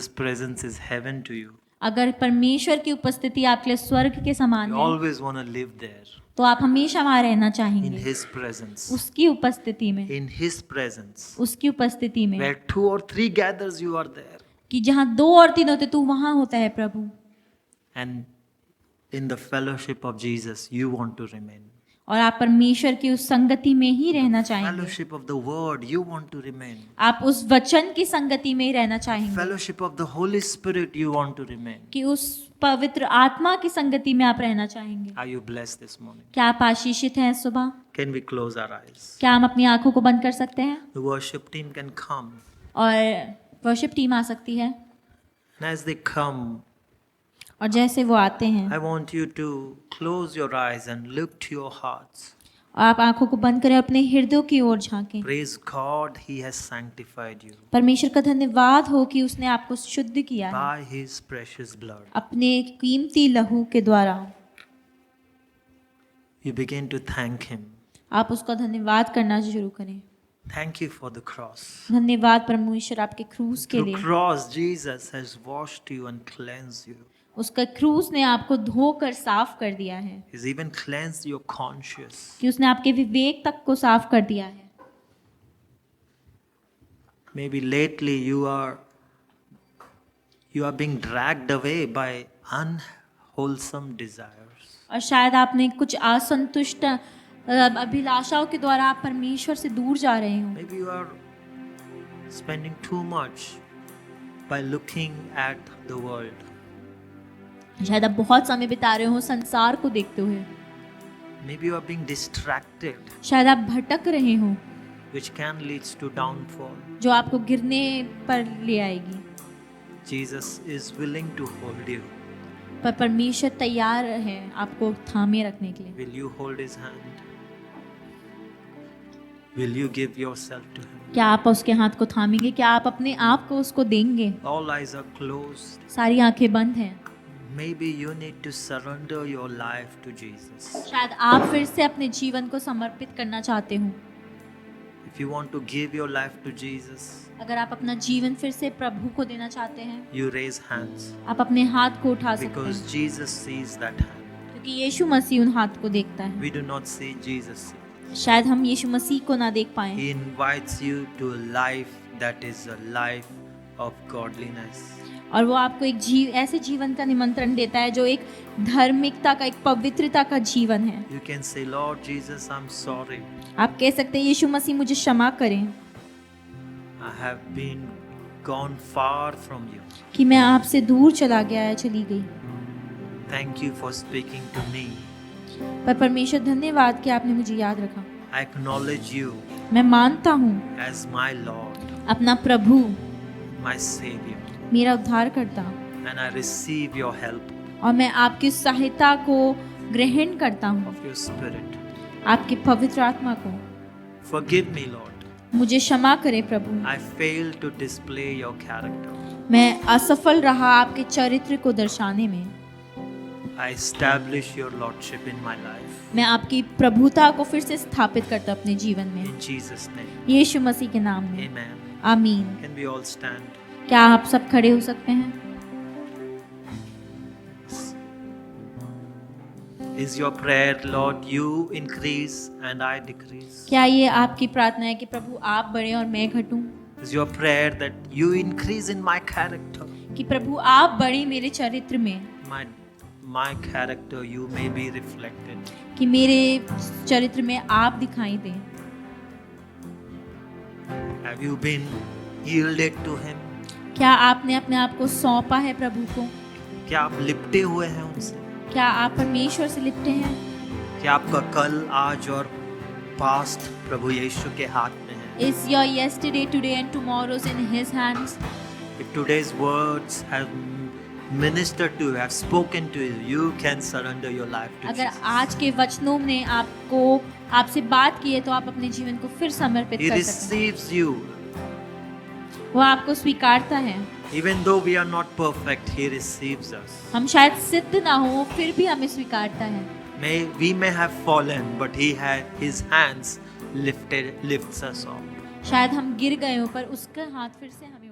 presence is heaven to you, अगर परमेश्वर की उपस्थिति आपके लिए स्वर्ग के समान you है always want to live there तो आप हमेशा वहाँ रहना in चाहेंगे, His presence. उसकी उपस्थिति में, In His presence. उसकी उपस्थिति में, Where 2 or 3 gathers, you are there. कि जहाँ 2 और 3 होते तू वहाँ होता है प्रभु। And in the fellowship of Jesus, you want to remain. और आप परमेश्वर की उस संगति में ही रहना चाहेंगे, Fellowship of the Word, you want to remain. आप उस वचन की संगति में ही रहना चाहेंगे, Fellowship of the Holy Spirit, you want to remain. कि उस पवित्र आत्मा की संगति में आप रहना चाहेंगे। Are you blessed this morning? क्या आप आशीषित हैं इस सुबह? Can we close our eyes? क्या हम अपनी आंखों को बंद कर सकते हैं The worship team can come. और वर्शिप टीम आ सकती है? And as they come, और जैसे वो आते हैं I want you to close your eyes and look to your hearts. आप आंखों को बंद करें, अपने हृदयों की ओर झांकें। Praise God, He has sanctified you परमेश्वर का धन्यवाद हो कि उसने आपको शुद्ध किया है by His precious blood. अपने कीमती लहू के द्वारा। You begin to thank Him. आप उसका धन्यवाद करना शुरू करें। Thank you for the cross. धन्यवाद परमेश्वर आपके क्रूस के Through लिए। cross, Jesus has washed you and cleansed you. उसका क्रूस ने आपको धोकर साफ कर दिया है, He's even cleansed your conscience. कि उसने आपके विवेक तक को साफ कर दिया है। Maybe lately you are being dragged away by unwholesome desires. और शायद आपने कुछ असंतुष्ट अभिलाषाओं के द्वारा आप परमेश्वर से दूर जा रहे हो। Maybe you are spending too much by looking at the world. शायद आप बहुत समय बिता रहे हो संसार को देखते हुए। Maybe you are being distracted, शायद आप भटक रहे हो, which can lead to downfall. जो आपको गिरने पर ले आएगी। Jesus is willing to hold you. पर परमेश्वर तैयार है आपको थामे रखने के लिए। Will you hold His hand? Will you give yourself to Him? क्या आप उसके हाथ को थामेंगे? क्या आप अपने आप को उसको देंगे? All eyes are closed. सारी आंखें बंद हैं। Maybe you need to surrender your life to Jesus. शायद आप फिर से अपने जीवन को समर्पित करना चाहते हो। If you want to give your life to Jesus, अगर आप अपना जीवन फिर से प्रभु को देना चाहते हैं, you raise hands आप अपने हाथ को उठा सकते because हैं, Jesus sees that hand. क्योंकि यीशु मसीह उन हाथ को देखता है। We do not see Jesus. शायद हम यीशु मसीह को ना देख पाए। He invites you to a life that is a life of godliness. और वो आपको एक ऐसे जीवन का निमंत्रण देता है जो एक धार्मिकता का, एक पवित्रता का जीवन है। You can say, Lord Jesus, I'm sorry. आप कह सकते हैं यीशु मसीह मुझे क्षमा करें I have been gone far from you. कि मैं आपसे दूर चला गया है, चली गई। Thank you for speaking to me. पर परमेश्वर धन्यवाद कि आपने मुझे याद रखा। I acknowledge you मैं मानता हूँ as my Lord, अपना प्रभु, my Savior, मेरा उद्धारकर्ता, and I receive your help और मैं आपकी सहायता को ग्रहण करता हूँ, of your Spirit. आपके पवित्र आत्मा को। Forgive me, Lord. मुझे क्षमा करें प्रभु, I failed to display your character. मैं असफल रहा आपके चरित्र को दर्शाने में। I establish your Lordship in my life. मैं आपकी प्रभुता को फिर से स्थापित करता अपने जीवन में, In Jesus' name. यीशु मसीह के नाम में। Amen. आमीन। Can we all stand? क्या आप सब खड़े हो सकते हैं? Is your prayer, Lord, you increase and I decrease? क्या ये आपकी प्रार्थना है कि प्रभु आप बढ़े और मैं घटूं? Is your prayer that you increase in my character? कि प्रभु आप बढ़े मेरे चरित्र में, My character you may be reflected. कि मेरे चरित्र में आप दिखाई दें। Have you been yielded to Him? क्या आपने अपने आप को सौंपा है प्रभु को? क्या आप लिपटे हुए हैं उनसे? क्या आप परमेश्वर से लिपटे हैं? क्या आपका कल, आज और पास्ट प्रभु यीशु के हाथ में है? Is your yesterday, today and tomorrow's in His hands? If today's words have ministered to you, have spoken to you, you can surrender your life to अगर Jesus. आज के वचनों ने आपसे बात की है तो आप अपने जीवन को फिर समर्पित He कर सकते हैं। receives you. वो आपको स्वीकारता है। Even though we are not perfect, He receives us. हम शायद सिद्ध ना हो फिर भी हमें स्वीकारता है। We may have fallen, but His hands lifts us up. शायद हम गिर गए हो पर उसका हाथ फिर से हमें